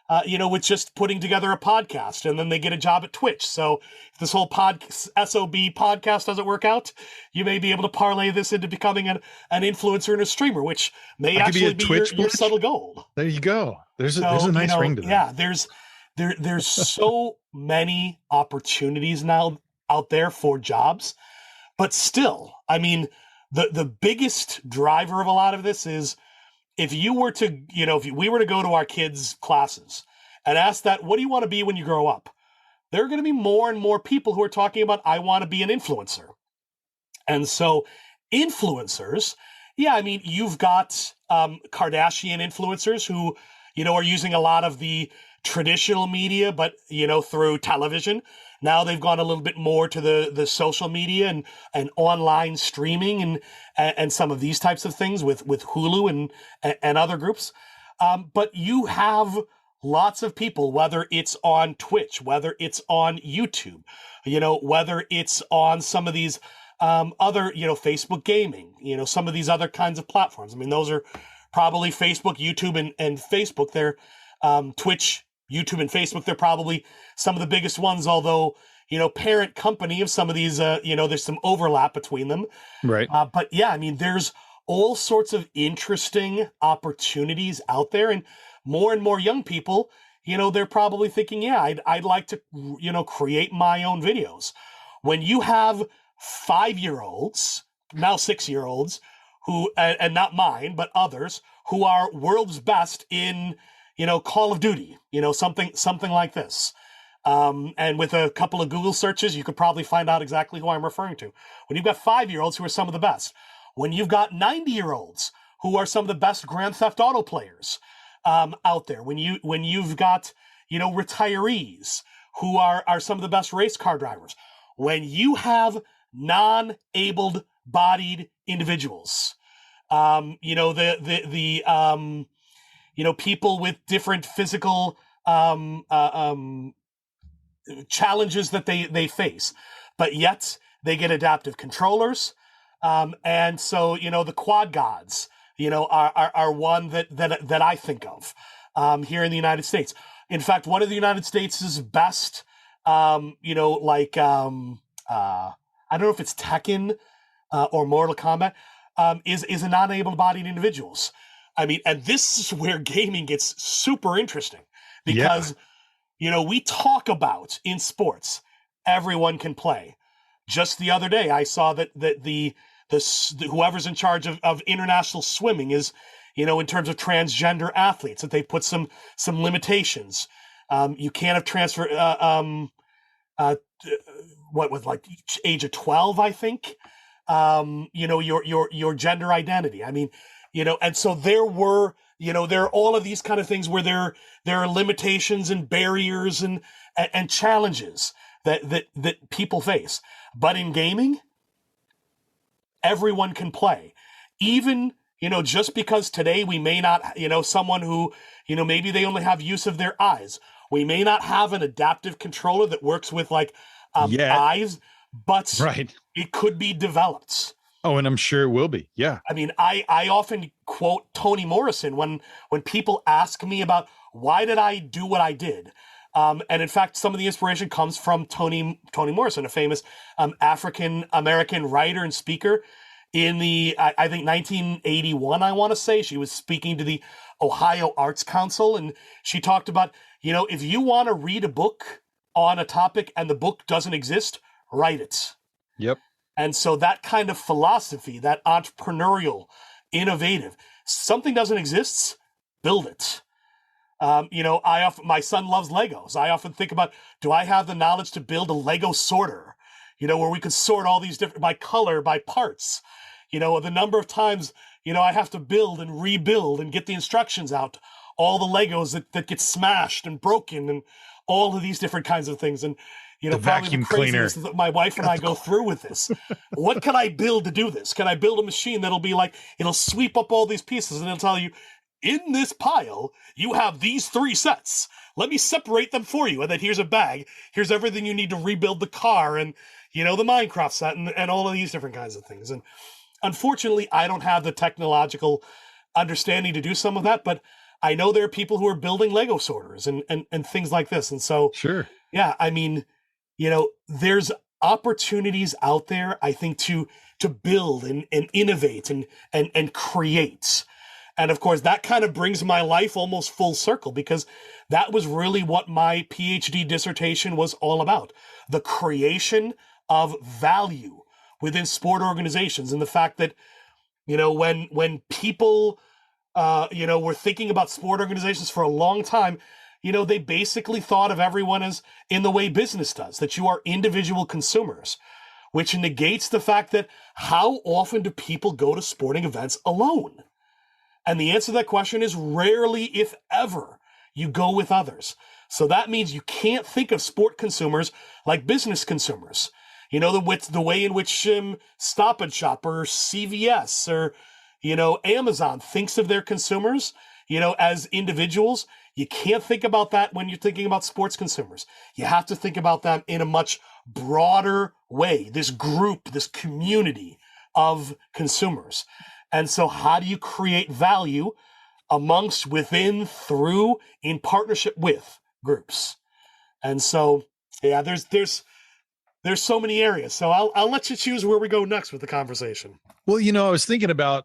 with just putting together a podcast and then they get a job at Twitch. So if this whole SOB podcast doesn't work out, you may be able to parlay this into becoming an influencer and a streamer, which may actually be your subtle goal. There you go. There's a nice ring to that. Yeah, there's so many opportunities now out there for jobs, but still, I mean, the biggest driver of a lot of this is if we were to go to our kids' classes and ask that, what do you want to be when you grow up? There are going to be more and more people who are talking about, I want to be an influencer. And so influencers, yeah, I mean, you've got Kardashian influencers who, are using a lot of the traditional media, but, through television. Now they've gone a little bit more to the social media and online streaming and some of these types of things with Hulu and other groups. But you have lots of people, whether it's on Twitch, whether it's on YouTube, whether it's on some of these other, Facebook gaming, some of these other kinds of platforms. I mean, those are probably Facebook, YouTube, and Facebook. They're Twitch, YouTube, and Facebook. They're probably some of the biggest ones, although, parent company of some of these, there's some overlap between them. Right. But yeah, I mean, there's all sorts of interesting opportunities out there, and more young people, they're probably thinking, yeah, I'd like to, create my own videos. When you have 5-year-olds, now 6-year-olds, who, and not mine, but others, who are world's best in, Call of Duty, something like this. And with a couple of Google searches, you could probably find out exactly who I'm referring to. When you've got 5-year-olds who are some of the best, when you've got 90-year-olds who are some of the best Grand Theft Auto players, out there, when you've got, retirees who are some of the best race car drivers, when you have non-able bodied individuals, people with different physical challenges that they face, but yet they get adaptive controllers. And so, the quad gods, are one that I think of here in the United States. In fact, one of the United States' best, I don't know if it's Tekken or Mortal Kombat, is a non-able-bodied individuals. I mean, and this is where gaming gets super interesting because, we talk about in sports, everyone can play. Just the other day, I saw that the whoever's in charge of international swimming is, in terms of transgender athletes, that they put some limitations. You can't have transfer, what with like age of 12, I think, your gender identity. I mean, and so there are all of these kind of things where there are limitations and barriers and challenges that people face. But in gaming, everyone can play. Even, just because today we may not, someone who, maybe they only have use of their eyes. We may not have an adaptive controller that works with eyes, but it could be developed. Oh, and I'm sure it will be. Yeah. I mean, I often quote Toni Morrison when people ask me about why did I do what I did. And in fact, some of the inspiration comes from Toni Morrison, a famous African-American writer and speaker in the, I think 1981, I want to say. She was speaking to the Ohio Arts Council, and she talked about, if you want to read a book on a topic and the book doesn't exist, write it. Yep. And so that kind of philosophy, that entrepreneurial, innovative, something doesn't exist, build it. My son loves Legos. I often think about, do I have the knowledge to build a Lego sorter, where we could sort all these different by color, by parts, the number of times, I have to build and rebuild and get the instructions out, all the Legos that get smashed and broken and all of these different kinds of things. And, the vacuum cleaner that my wife and I go through with this. What can I build to do this? Can I build a machine that'll be like, it'll sweep up all these pieces and it'll tell you, in this pile, you have these 3 sets. Let me separate them for you. And then here's a bag. Here's everything you need to rebuild the car and, the Minecraft set and all of these different kinds of things. And unfortunately, I don't have the technological understanding to do some of that, but I know there are people who are building Lego sorters and things like this. And so, sure. Yeah, I mean, there's opportunities out there, I think, to build and innovate and create. And of course, that kind of brings my life almost full circle, because that was really what my PhD dissertation was all about. The creation of value within sport organizations. And the fact that, when people, were thinking about sport organizations for a long time, they basically thought of everyone as in the way business does, that you are individual consumers, which negates the fact that how often do people go to sporting events alone? And the answer to that question is rarely, if ever, you go with others. So that means you can't think of sport consumers like business consumers. The way in which Stop and Shop or CVS or, Amazon thinks of their consumers, as individuals. You can't think about that when you're thinking about sports consumers. You have to think about them in a much broader way, this group, this community of consumers. And so how do you create value amongst, within, through, in partnership with groups? And so, yeah, there's so many areas. So I'll let you choose where we go next with the conversation. Well, I was thinking about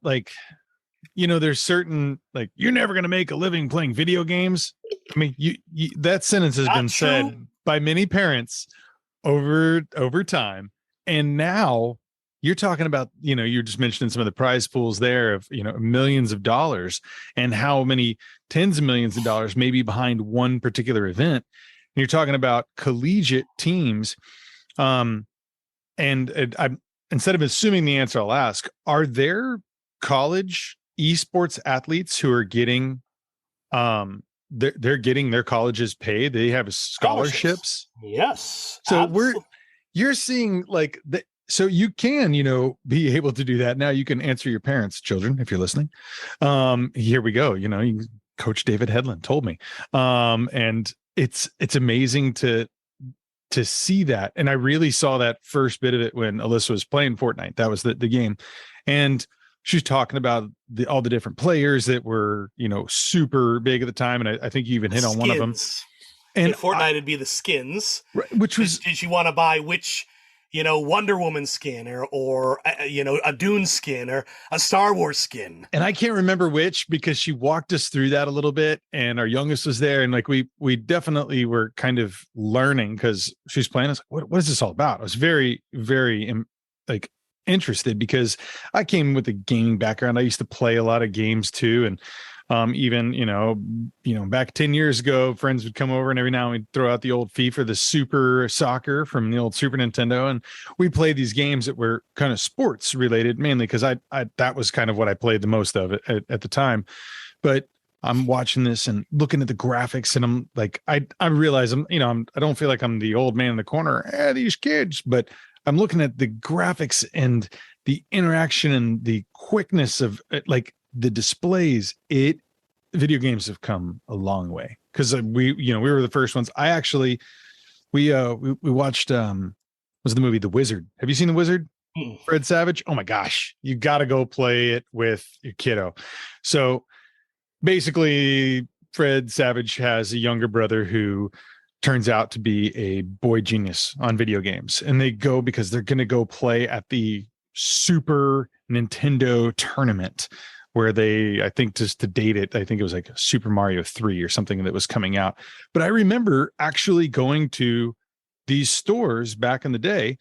there's certain, you're never going to make a living playing video games. I mean, you that sentence has been said by many parents over time. And now you're talking about, you're just mentioning some of the prize pools there of, millions of dollars, and how many tens of millions of dollars may be behind one particular event. And you're talking about collegiate teams. And I'm, instead of assuming the answer, I'll ask, are there college esports athletes who are getting they're getting their colleges paid. They have scholarships. Yes. So you're seeing like the, so you can, be able to do that. Now you can answer your parents, children, if you're listening. Here we go. Coach David Hedlund told me. And it's amazing to see that. And I really saw that first bit of it when Alyssa was playing Fortnite. That was the game. And she was talking about all the different players that were, super big at the time. And I think you even hit on one of them. And in Fortnite, it'd be the skins. Which was... Did you want to buy which, Wonder Woman skin or a Dune skin or a Star Wars skin? And I can't remember which, because she walked us through that a little bit, and our youngest was there, and like we definitely were kind of learning because she's playing. I was like, what is this all about? I was very, very interested because I came with a gaming background. I used to play a lot of games too, and even back 10 years ago, friends would come over and every now and we'd throw out the old FIFA, the Super Soccer from the old Super Nintendo, and we played these games that were kind of sports related, mainly because I that was kind of what I played the most of at the time. But I'm watching this and looking at the graphics, and I'm like, I realize I don't feel like I'm the old man in the corner. These kids, but I'm looking at the graphics and the interaction and the quickness of like the displays. Video games have come a long way because we were the first ones. We watched was the movie The Wizard. Have you seen The Wizard? Fred Savage. Oh my gosh, you got to go play it with your kiddo. So basically, Fred Savage has a younger brother who turns out to be a boy genius on video games, and they go because they're going to go play at the Super Nintendo tournament where I think just to date it, I think it was like Super Mario 3 or something that was coming out. But I remember actually going to these stores back in the day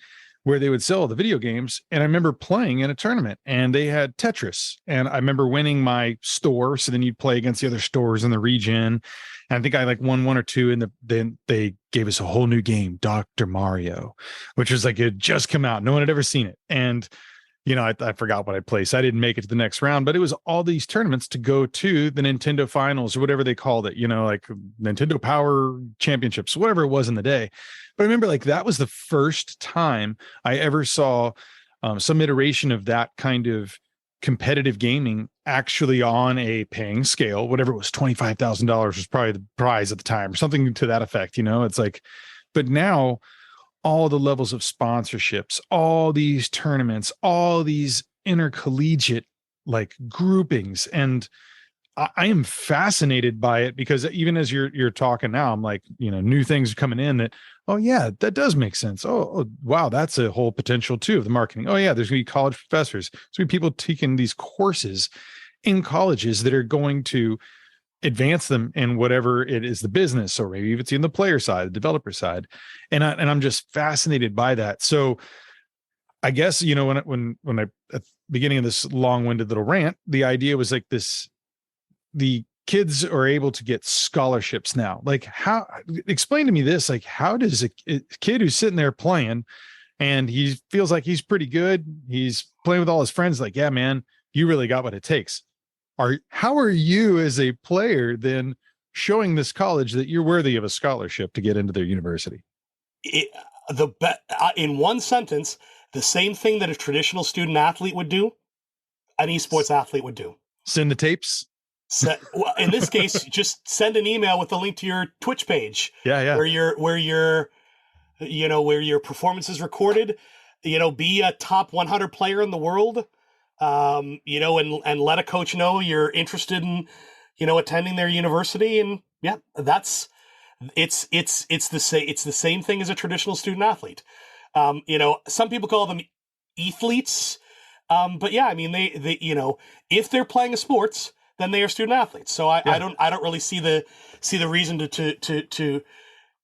where they would sell the video games. And I remember playing in a tournament, and they had Tetris, and I remember winning my store. So then you'd play against the other stores in the region. And I think I won one or two, and then they gave us a whole new game, Dr. Mario, which was like, it had just come out. No one had ever seen it. And I forgot what I placed. I didn't make it to the next round, but it was all these tournaments to go to the Nintendo finals or whatever they called it, like Nintendo Power Championships, whatever it was in the day. But I remember that was the first time I ever saw some iteration of that kind of competitive gaming actually on a paying scale. Whatever it was, $25,000 was probably the prize at the time or something to that effect. It's like, but now all the levels of sponsorships, all these tournaments, all these intercollegiate groupings. And I am fascinated by it because even as you're talking now, I'm like, new things are coming in that, oh yeah, that does make sense. Oh wow, that's a whole potential too of the marketing. Oh yeah, there's gonna be college professors. There's gonna be people taking these courses in colleges that are going to advance them in whatever it is, the business, or maybe if it's in the player side, the developer side. And I'm just fascinated by that. So I guess, when I, at the beginning of this long-winded little rant, the idea was like this, the kids are able to get scholarships now. How, explain to me this, how does a kid who's sitting there playing and he feels like he's pretty good, he's playing with all his friends, yeah, man, you really got what it takes. How are you as a player then showing this college that you're worthy of a scholarship to get into their university? In one sentence, the same thing that a traditional student athlete would do, an esports athlete would do. Send the tapes. In this case, just send an email with a link to your Twitch page. Yeah. Where your performance is recorded. Be a top 100 player in the world. And let a coach know you're interested in, attending their university. And yeah, it's the same thing as a traditional student athlete. Some people call them athletes. But yeah, I mean, they if they're playing a sports, then they are student athletes. So I don't really see the reason to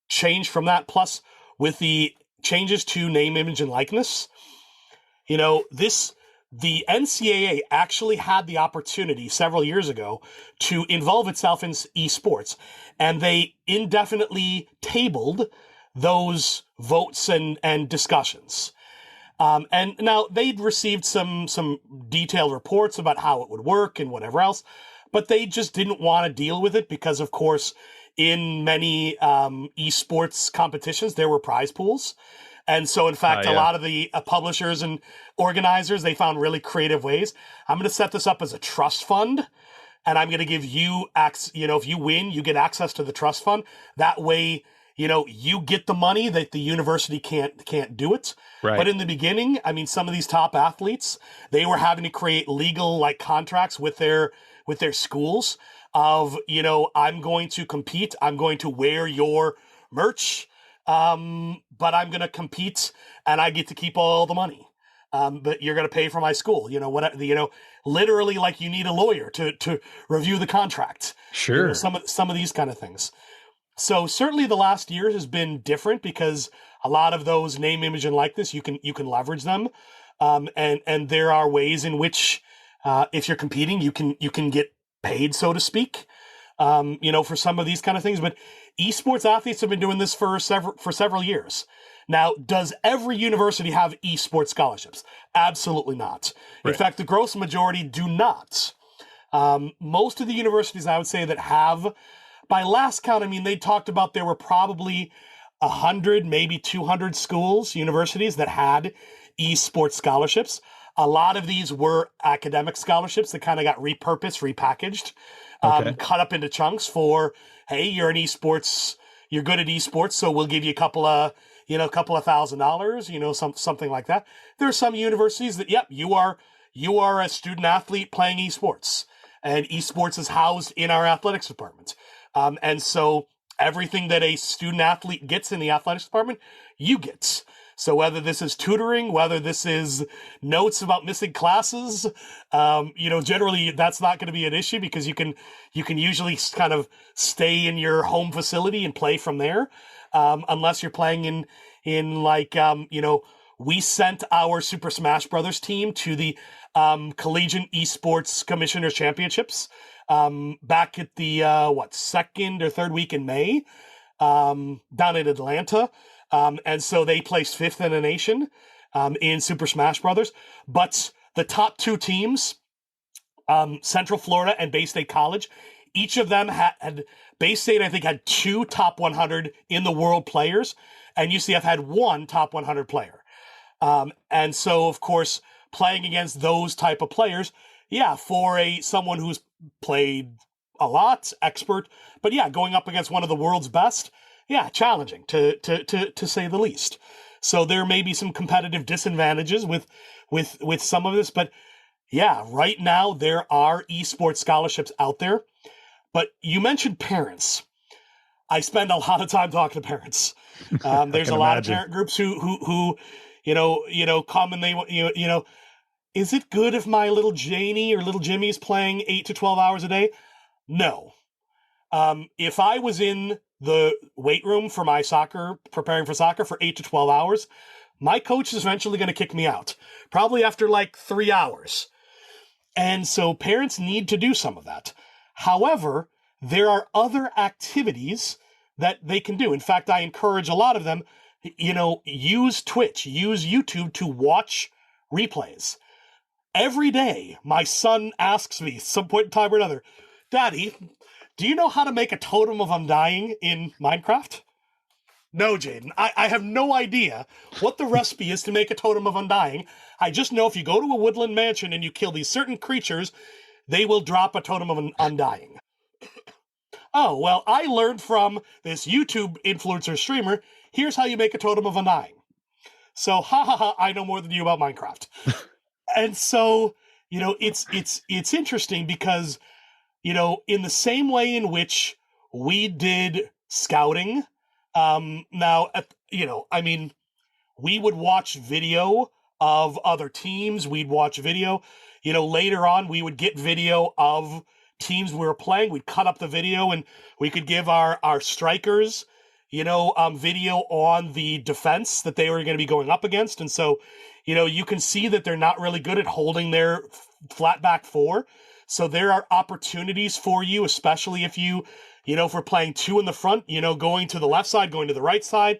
change from that. Plus with the changes to name, image, and likeness, the NCAA actually had the opportunity several years ago to involve itself in esports, and they indefinitely tabled those votes and discussions. And now they'd received some detailed reports about how it would work and whatever else, but they just didn't want to deal with it because, of course, in many esports competitions, there were prize pools. And so, in fact, a lot of the publishers and organizers, they found really creative ways. I'm going to set this up as a trust fund, and I'm going to give you, if you win, you get access to the trust fund. That way, you get the money that the university can't do it. Right. But in the beginning, I mean, some of these top athletes, they were having to create legal contracts with their schools of, I'm going to compete, I'm going to wear your merch, but I'm going to compete and I get to keep all the money. But you're going to pay for my school, literally you need a lawyer to review the contract. Sure. Some of these kind of things. So certainly the last year has been different because a lot of those name, image, and likeness, you can leverage them. And there are ways in which, if you're competing, you can get paid, so to speak, for some of these kind of things. But esports athletes have been doing this for several years. Now, does every university have esports scholarships? Absolutely not. Right. In fact, the gross majority do not. Most of the universities, I would say, that have, by last count, I mean, they talked about there were probably 100, maybe 200 schools, universities that had esports scholarships. A lot of these were academic scholarships that kind of got repurposed, repackaged, cut up into chunks for, hey, you're an esports, you're good at esports, so we'll give you a couple of $1,000, something like that. There are some universities that, yep, you are a student athlete playing esports, and esports is housed in our athletics department. And so everything that a student athlete gets in the athletics department, you get. So whether this is tutoring, whether this is notes about missing classes, generally that's not going to be an issue because you can usually kind of stay in your home facility and play from there, unless you're playing we sent our Super Smash Brothers team to the Collegiate Esports Commissioners Championships back at the second or third week in May, down in Atlanta. And so they placed 5th in the nation in Super Smash Brothers. But the top two teams, Central Florida and Bay State College, each of them had Bay State, I think, had 2 top 100 in the world players, and UCF had 1 top 100 player. And so, of course, playing against those type of players, for someone who's played a lot, expert, but going up against one of the world's best, challenging to say the least. So there may be some competitive disadvantages with some of this, but right now there are esports scholarships out there. But you mentioned parents. I spend a lot of time talking to parents. There's a lot of parent groups who come and they is it good if my little Janie or little Jimmy's playing 8 to 12 hours a day? No. If I was in the weight room for my soccer, preparing for soccer for 8 to 12 hours, my coach is eventually going to kick me out, probably after 3 hours. And so parents need to do some of that. However, there are other activities that they can do. In fact, I encourage a lot of them, use Twitch, use YouTube to watch replays. Every day, my son asks me, some point in time or another, Daddy, do you know how to make a totem of undying in Minecraft? No, Jaden. I have no idea what the recipe is to make a totem of undying. I just know if you go to a woodland mansion and you kill these certain creatures, they will drop a totem of undying. Oh, well, I learned from this YouTube influencer streamer, here's how you make a totem of undying. So, I know more than you about Minecraft. And so, it's interesting because, in the same way in which we did scouting, we would watch video of other teams. We'd watch video, later on we would get video of teams we were playing. We'd cut up the video and we could give our strikers, video on the defense that they were going to be going up against. And so, you can see that they're not really good at holding their flat back 4. So there are opportunities for you, especially if if we're playing 2 in the front, going to the left side, going to the right side,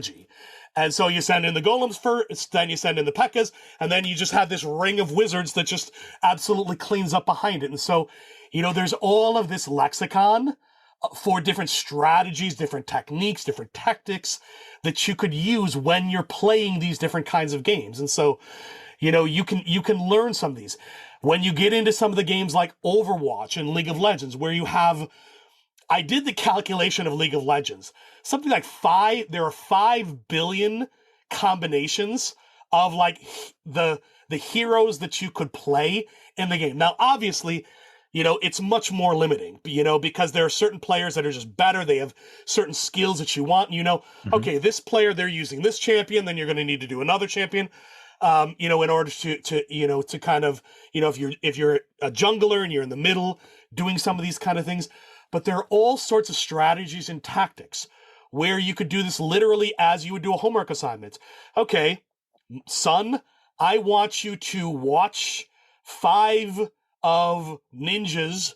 strategy. And so you send in the golems first, then you send in the P.E.K.K.A.s, and then you just have this ring of wizards that just absolutely cleans up behind it. And so, there's all of this lexicon for different strategies, different techniques, different tactics that you could use when you're playing these different kinds of games. And so, you can learn some of these. When you get into some of the games like Overwatch and League of Legends, where you have, I did the calculation of League of Legends, something like there are 5 billion combinations of like the heroes that you could play in the game. Now, obviously, it's much more limiting, because there are certain players that are just better. They have certain skills that you want. Okay, this player, they're using this champion, then you're going to need to do another champion, in order to kind of, if you're a jungler and you're in the middle doing some of these kind of things. But there are all sorts of strategies and tactics where you could do this literally as you would do a homework assignment. Okay, son, I want you to watch 5 of Ninja's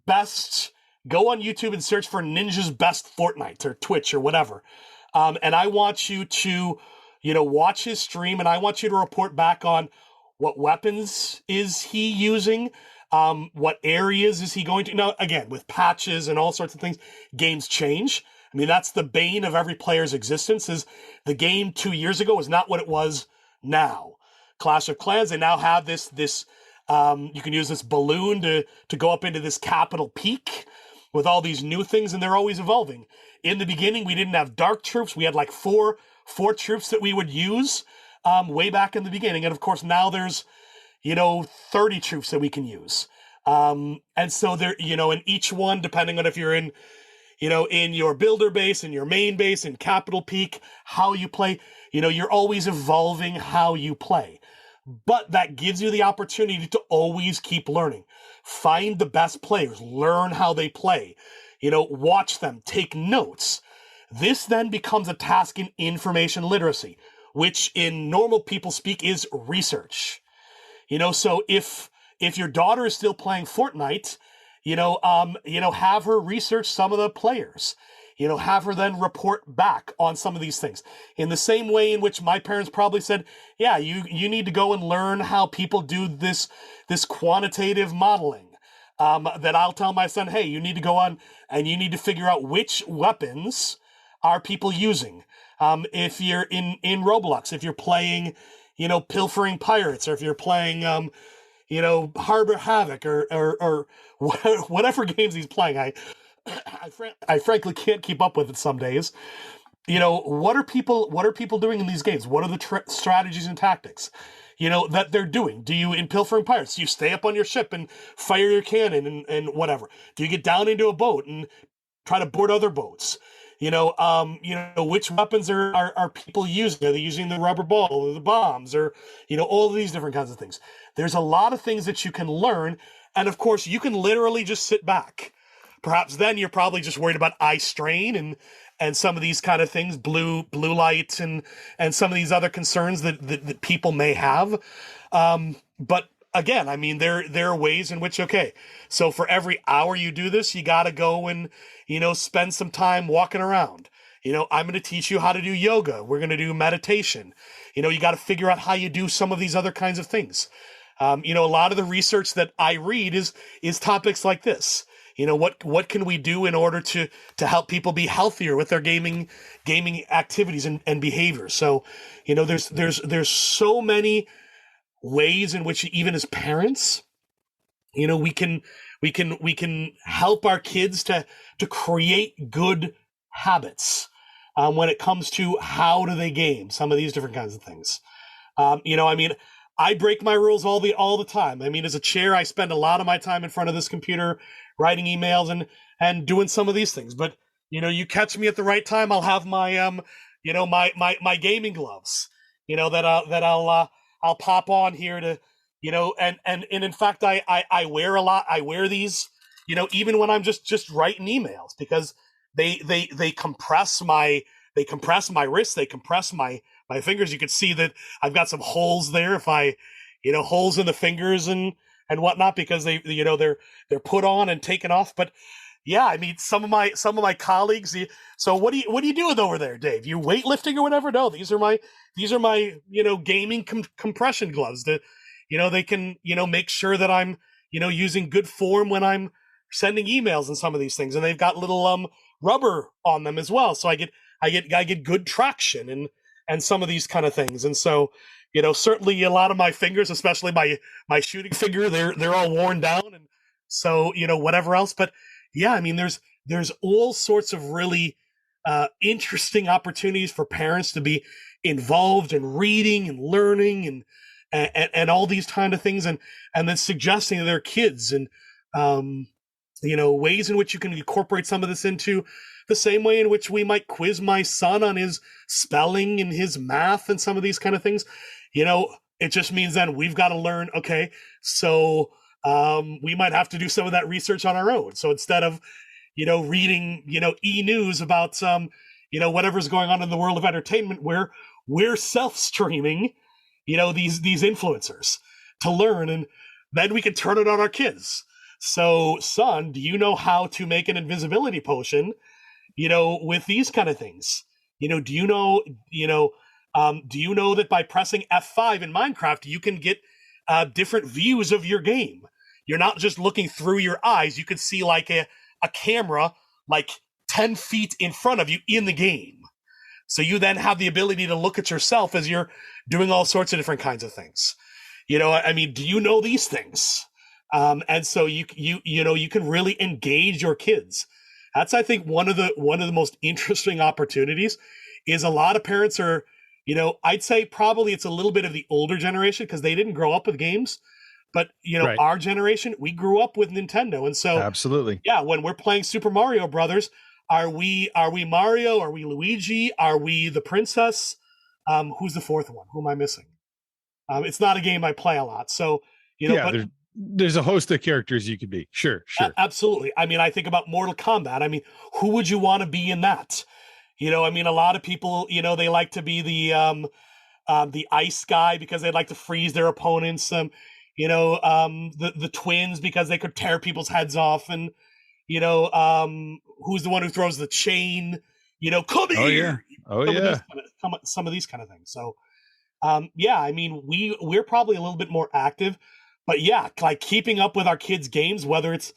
best, go on YouTube and search for Ninja's best Fortnite or Twitch or whatever. And I want you to, watch his stream, and I want you to report back on what weapons is he using, what areas is he going to. Now, again, with patches and all sorts of things, games change. I mean, that's the bane of every player's existence, is the game 2 years ago is not what it was now. Clash of Clans, they now have this you can use this balloon to go up into this capital peak with all these new things, and they're always evolving. In the beginning, we didn't have dark troops. We had like four troops that we would use way back in the beginning. And of course, now there's, 30 troops that we can use. And so there, and each one, depending on if you're in, in your builder base, in your main base, in capital peak, how you play, you're always evolving how you play. But that gives you the opportunity to always keep learning. Find the best players, learn how they play, watch them, take notes. This then becomes a task in information literacy, which in normal people speak is research. So if your daughter is still playing Fortnite, have her research some of the players. Have her then report back on some of these things. In the same way in which my parents probably said, yeah, you need to go and learn how people do this quantitative modeling. That I'll tell my son, hey, you need to go on and you need to figure out which weapons are people using. If you're in Roblox, if you're playing, Pilfering Pirates, or if you're playing, Harbor Havoc, or whatever games he's playing. I frankly can't keep up with it some days. What are people doing in these games? What are the strategies and tactics, that they're doing? Do you, in Pilfering Pirates, do you stay up on your ship and fire your cannon and whatever? Do you get down into a boat and try to board other boats? Which weapons are people using? Are they using the rubber ball or the bombs, or, all of these different kinds of things? There's a lot of things that you can learn. And of course, you can literally just sit back. Perhaps then you're probably just worried about eye strain and some of these kind of things, blue light, and some of these other concerns that people may have. But again, I mean, there are ways in which, okay, so for every hour you do this, you got to go and, spend some time walking around. I'm going to teach you how to do yoga. We're going to do meditation. You got to figure out how you do some of these other kinds of things. A lot of the research that I read is topics like this. What can we do in order to help people be healthier with their gaming activities and behaviors? So, there's so many ways in which, even as parents, we can help our kids to create good habits when it comes to how do they game, some of these different kinds of things. I break my rules all the time. I mean, as a chair, I spend a lot of my time in front of this computer writing emails and doing some of these things. But, you catch me at the right time, I'll have my my gaming gloves, that I'll pop on here to, and in fact, I wear a lot. I wear these, even when I'm just writing emails, because they compress my wrists, they compress my fingers. You can see that I've got some holes there, if I, holes in the fingers and whatnot, because they're put on and taken off. But yeah, I mean, some of my colleagues. So what do you do with over there, Dave? You weightlifting or whatever? No, these are my gaming compression gloves that, they can, make sure that I'm, using good form when I'm sending emails and some of these things. And they've got little rubber on them as well, so I get good traction and some of these kind of things. And so, certainly a lot of my fingers, especially my shooting finger, they're all worn down, and so, whatever else. But yeah, I mean, there's all sorts of really interesting opportunities for parents to be involved in reading and learning and all these kind of things, and then suggesting to their kids and ways in which you can incorporate some of this into the same way in which we might quiz my son on his spelling and his math and some of these kind of things. It just means then we've got to learn, okay, so we might have to do some of that research on our own. So instead of, reading, e-news about, whatever's going on in the world of entertainment, we're self-streaming, these influencers to learn, and then we can turn it on our kids. So, son, do you know how to make an invisibility potion, with these kind of things? Do you know that by pressing F5 in Minecraft, you can get different views of your game? You're not just looking through your eyes. You can see like a camera like 10 feet in front of you in the game. So you then have the ability to look at yourself as you're doing all sorts of different kinds of things. I mean, do you know these things? And so you can really engage your kids. That's, I think, one of the most interesting opportunities. Is a lot of parents are, I'd say probably it's a little bit of the older generation, because they didn't grow up with games, but right. Our generation, we grew up with Nintendo, and so absolutely, yeah. When we're playing Super Mario Brothers, are we Mario? Are we Luigi? Are we the princess? Who's the fourth one? Who am I missing? It's not a game I play a lot, so yeah. But there's a host of characters you could be. Sure. Absolutely. I mean, I think about Mortal Kombat. I mean, who would you want to be in that? I mean, a lot of people, they like to be the ice guy because they'd like to freeze their opponents. The twins because they could tear people's heads off, and who's the one who throws the chain? Come here. Oh yeah. Some of these kind of things. So, yeah, I mean, we're probably a little bit more active, but yeah, like keeping up with our kids' games, whether it's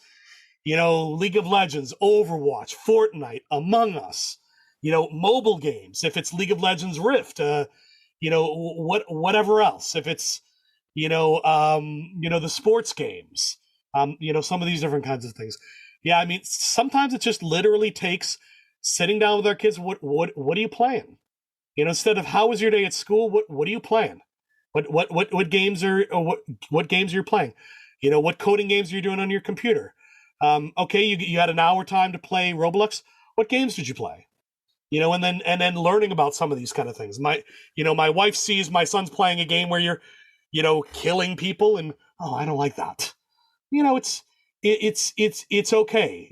League of Legends, Overwatch, Fortnite, Among Us. mobile games, if it's League of Legends Rift, whatever else, if it's, the sports games, some of these different kinds of things. Yeah, I mean, sometimes it just literally takes sitting down with our kids. What are you playing? Instead of how was your day at school? What are you playing? What games are what games are you playing? What coding games are you doing on your computer? Okay, you had an hour time to play Roblox. What games did you play? And then learning about some of these kind of things. My wife sees my son's playing a game where you're, killing people, and I don't like that. It's okay.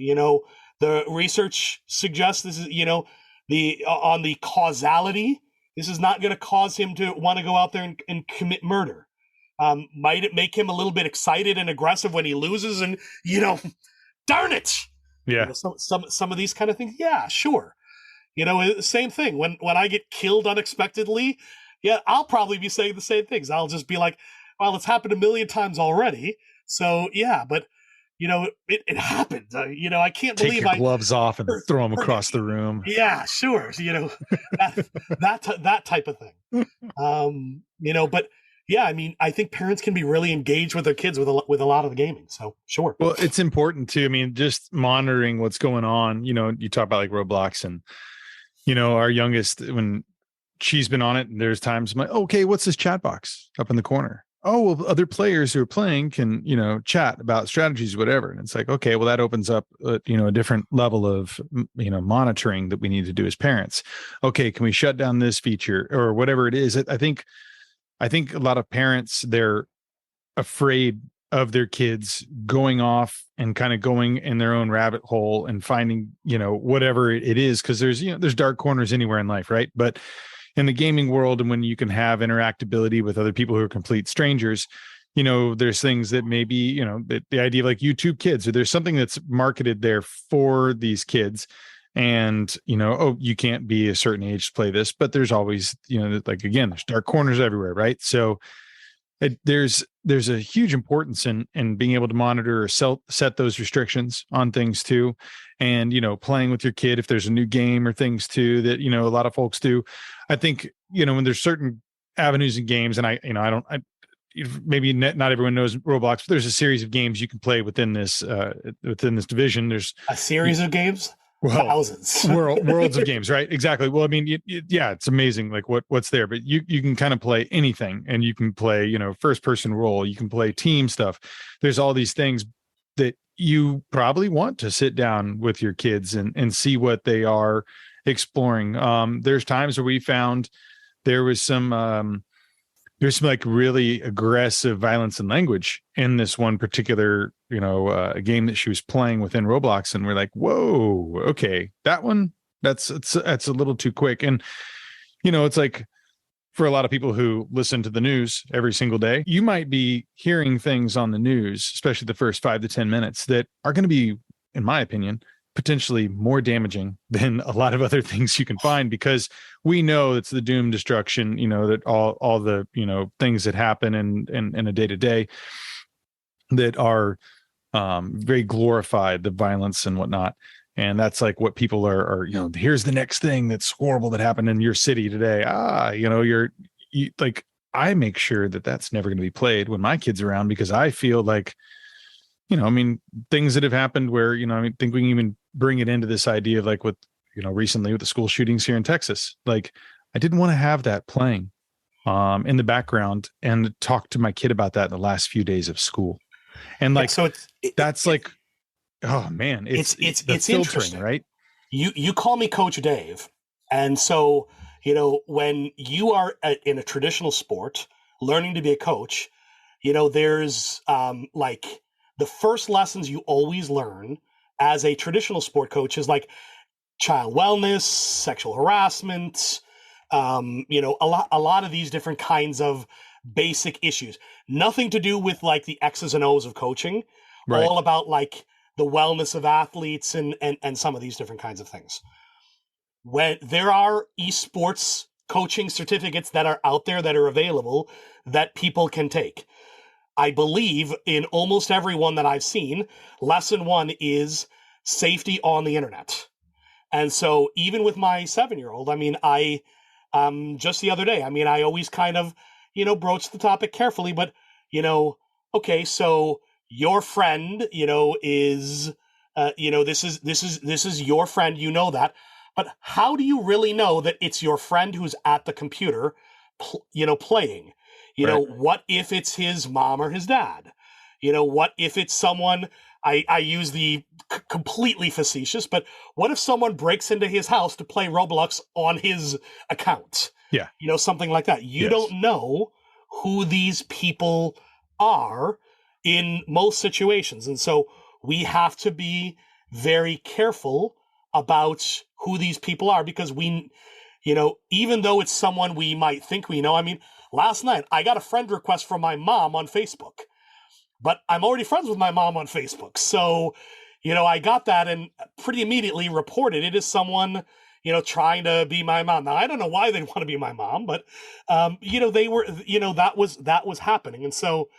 The research suggests this is, on the causality, this is not going to cause him to want to go out there and commit murder. Might it make him a little bit excited and aggressive when he loses and, darn it. Yeah. Some of these kind of things. Yeah, sure. Same thing. When I get killed unexpectedly, yeah, I'll probably be saying the same things. I'll just be like, well, it's happened a million times already. So, yeah, but, it happened. I can't Take believe your gloves off and throw them across the room. Yeah, sure. That type of thing. But yeah, I mean, I think parents can be really engaged with their kids with a lot of the gaming. So sure. Well, it's important too. I mean, just monitoring what's going on. You talk about like Roblox and, our youngest, when she's been on it, and there's times I'm like, okay, what's this chat box up in the corner? Oh, well, other players who are playing can, chat about strategies, whatever. And it's like, okay, well, that opens up, a different level of, monitoring that we need to do as parents. Okay, can we shut down this feature or whatever it is? I think a lot of parents, they're afraid of their kids going off and kind of going in their own rabbit hole and finding, whatever it is, because there's dark corners anywhere in life, right? But in the gaming world, and when you can have interactability with other people who are complete strangers, there's things that maybe, the idea of like YouTube Kids, or there's something that's marketed there for these kids. And, you can't be a certain age to play this, but there's always, like, again, there's dark corners everywhere, right? So there's a huge importance in being able to monitor or set those restrictions on things too. And, playing with your kid, if there's a new game or things too, that, a lot of folks do. I think, when there's certain avenues in games, and maybe not everyone knows Roblox, but there's a series of games you can play within this division. There's a series of games. Well, thousands. worlds of games, right? Exactly. Well, I mean, yeah, it's amazing, like what's there, but you can kind of play anything, and you can play, first person role, you can play team stuff. There's all these things that you probably want to sit down with your kids and see what they are exploring. There's times where we found there's some like really aggressive violence and language in this one particular, game that she was playing within Roblox. And we're like, whoa, okay, that one, that's a little too quick. And, it's like, for a lot of people who listen to the news every single day, you might be hearing things on the news, especially the first 5 to 10 minutes, that are going to be, in my opinion, potentially more damaging than a lot of other things you can find, because we know it's the doom destruction, that all the, things that happen in a day to day that are very glorified, the violence and whatnot. And that's like what people are, here's the next thing that's horrible that happened in your city today. You like, I make sure that that's never going to be played when my kid's around, because I feel like, things that have happened where, I think we can even bring it into this idea of like with, recently with the school shootings here in Texas. Like, I didn't want to have that playing in the background and talk to my kid about that in the last few days of school. And like, so that's like, oh man, it's filtering, interesting, right? You call me Coach Dave. And so, when you are in a traditional sport, learning to be a coach, there's like, the first lessons you always learn as a traditional sport coach is like child wellness, sexual harassment, a lot of these different kinds of basic issues. Nothing to do with like the X's and O's of coaching, right? All about like the wellness of athletes and some of these different kinds of things. When there are esports coaching certificates that are out there that are available that people can take. I believe in almost every one that I've seen, lesson 1 is safety on the internet. And so even with my 7-year-old, I mean, just the other day, I mean, I always kind of, broach the topic carefully, but, okay, so your friend, is, this is your friend, that, but how do you really know that it's your friend who's at the computer, playing? Right. What if it's his mom or his dad? What if it's someone, I use the completely facetious, but what if someone breaks into his house to play Roblox on his account? Yeah. Something like that. You Yes. don't know who these people are in most situations. And so we have to be very careful about who these people are, because even though it's someone we might think we know, I mean, last night I got a friend request from my mom on Facebook, but I'm already friends with my mom on Facebook. So, I got that and pretty immediately reported it as someone, trying to be my mom. Now, I don't know why they want to be my mom, but, they were, that was happening. And so,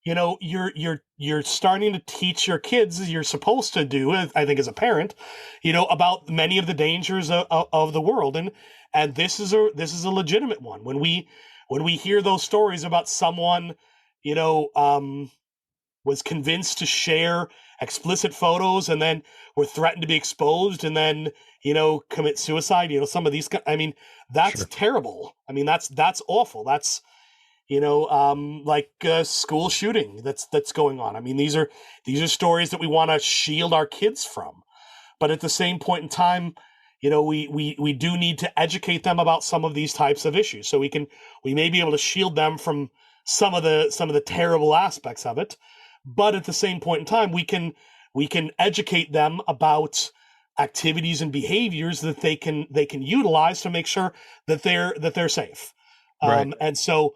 you're starting to teach your kids, as you're supposed to do, I think, as a parent, about many of the dangers of the world. And this is a legitimate one. When we hear those stories about someone, was convinced to share explicit photos and then were threatened to be exposed and then, commit suicide, some of these, I mean, that's Sure. terrible. I mean, that's awful. That's, like a school shooting that's going on. I mean, these are stories that we want to shield our kids from. But at the same point in time, we do need to educate them about some of these types of issues. So we may be able to shield them from some of the terrible aspects of it. But at the same point in time, we can educate them about activities and behaviors that they can utilize to make sure that they're safe. Right. And so,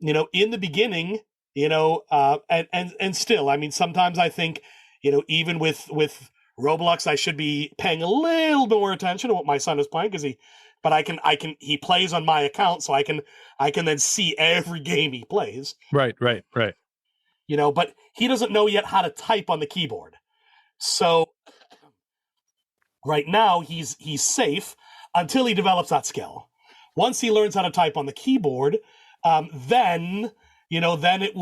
in the beginning, and still, I mean, sometimes I think, even with Roblox, I should be paying a little bit more attention to what my son is playing, because he plays on my account, so I can then see every game he plays. Right. But he doesn't know yet how to type on the keyboard. So right now he's safe until he develops that skill. Once he learns how to type on the keyboard, then it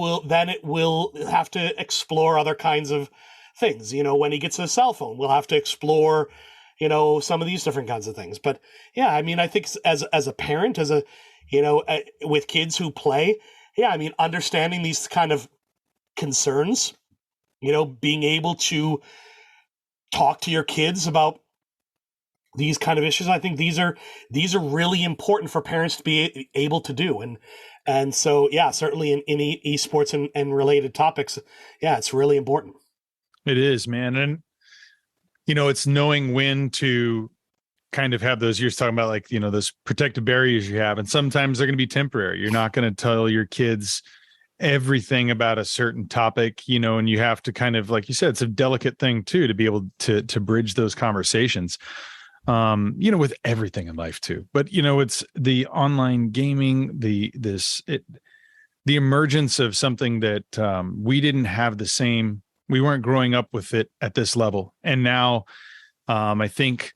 will have to explore other kinds of things. When he gets a cell phone, we'll have to explore, some of these different kinds of things. But yeah, I mean, I think as a parent, with kids who play, yeah, I mean, understanding these kind of concerns, being able to talk to your kids about these kind of issues, I think these are really important for parents to be able to do. And so, yeah, certainly in esports and related topics, yeah, it's really important. It is, man. And, it's knowing when to kind of have those, you're talking about, like, those protective barriers you have. And sometimes they're going to be temporary. You're not going to tell your kids everything about a certain topic, and you have to kind of, like you said, it's a delicate thing too, to be able to bridge those conversations, with everything in life too. But, it's the online gaming, the emergence of something that we didn't have we weren't growing up with it at this level. And now I think,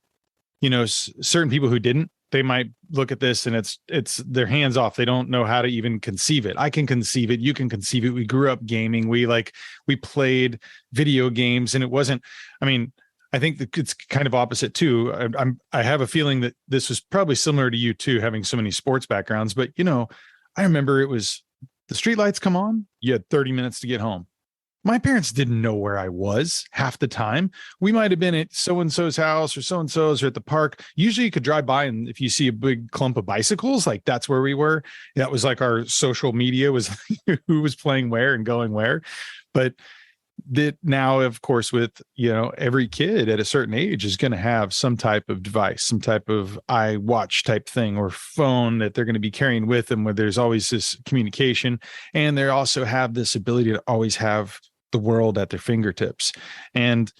certain people who didn't, they might look at this and it's their hands off. They don't know how to even conceive it. I can conceive it. You can conceive it. We grew up gaming. We played video games, and it wasn't, I mean, I think that it's kind of opposite too. I have a feeling that this was probably similar to you too, having so many sports backgrounds, but I remember it was the streetlights come on, you had 30 minutes to get home. My parents didn't know where I was half the time. We might have been at so-and-so's house or so-and-so's or at the park. Usually you could drive by, and if you see a big clump of bicycles, like that's where we were. That was like our social media, was who was playing where and going where. But that now, of course, with, every kid at a certain age is going to have some type of device, some type of iWatch type thing or phone that they're going to be carrying with them, where there's always this communication. And they also have this ability to always have the world at their fingertips. And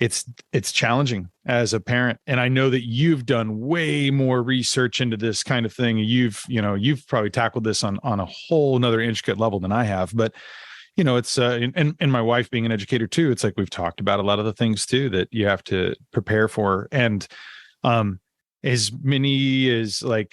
it's challenging as a parent. And I know that you've done way more research into this kind of thing. You've probably tackled this on a whole nother intricate level than I have, but it's and my wife being an educator too, it's like we've talked about a lot of the things too that you have to prepare for. And As many as like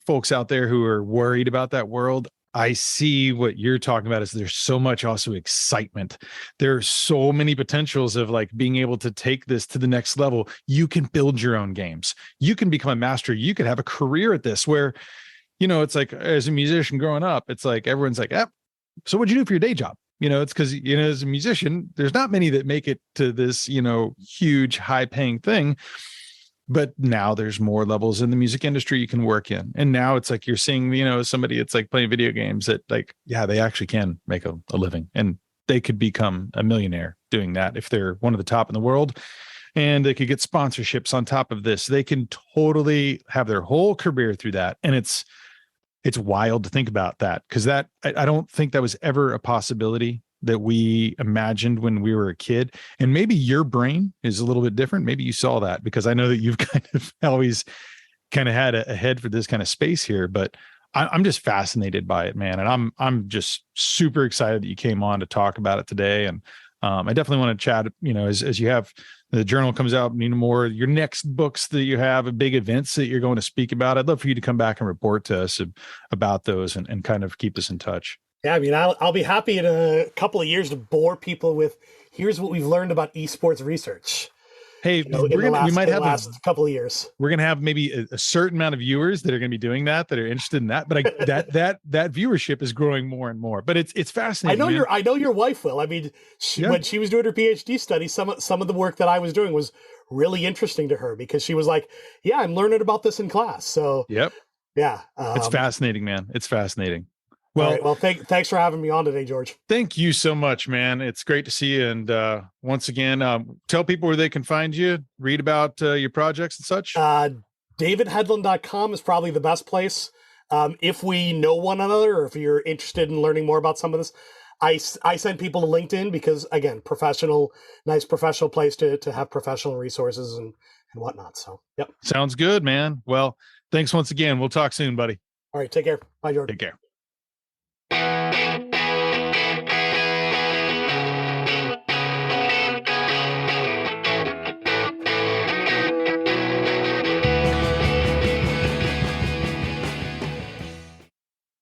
folks out there who are worried about that world, I see what you're talking about is there's so much also excitement. There are so many potentials of like being able to take this to the next level. You can build your own games. You can become a master. You could have a career at this where, it's like as a musician growing up, it's like everyone's like, so what'd you do for your day job? It's because, as a musician, there's not many that make it to this, huge high paying thing. But now there's more levels in the music industry you can work in. And now it's like you're seeing, somebody it's like playing video games that like, yeah, they actually can make a living and they could become a millionaire doing that if they're one of the top in the world. And they could get sponsorships on top of this. They can totally have their whole career through that. And it's wild to think about that because I don't think that was ever a possibility that we imagined when we were a kid. And maybe your brain is a little bit different. Maybe you saw that because I know that you've kind of always kind of had a head for this kind of space here, but I'm just fascinated by it, man. And I'm just super excited that you came on to talk about it today. And I definitely want to chat, as you have the journal comes out, more your next books that you have, big events that you're going to speak about. I'd love for you to come back and report to us about those and kind of keep us in touch. Yeah, I mean, I'll be happy in a couple of years to bore people with here's what we've learned about esports research. Hey, we might have a couple of years. We're going to have maybe a certain amount of viewers that are going to be doing that are interested in that. But that viewership is growing more and more. But it's fascinating. I know your wife will. I mean, when she was doing her PhD study, some of the work that I was doing was really interesting to her because she was like, "Yeah, I'm learning about this in class." So, yep, yeah, it's fascinating, man. It's fascinating. Well, thanks for having me on today, George. Thank you so much, man. It's great to see you. And once again, tell people where they can find you, read about your projects and such. DavidHedlund.com is probably the best place. If we know one another or if you're interested in learning more about some of this, I send people to LinkedIn because, again, nice professional place to have professional resources and whatnot. So, yep. Sounds good, man. Well, thanks once again. We'll talk soon, buddy. All right. Take care. Bye, George. Take care.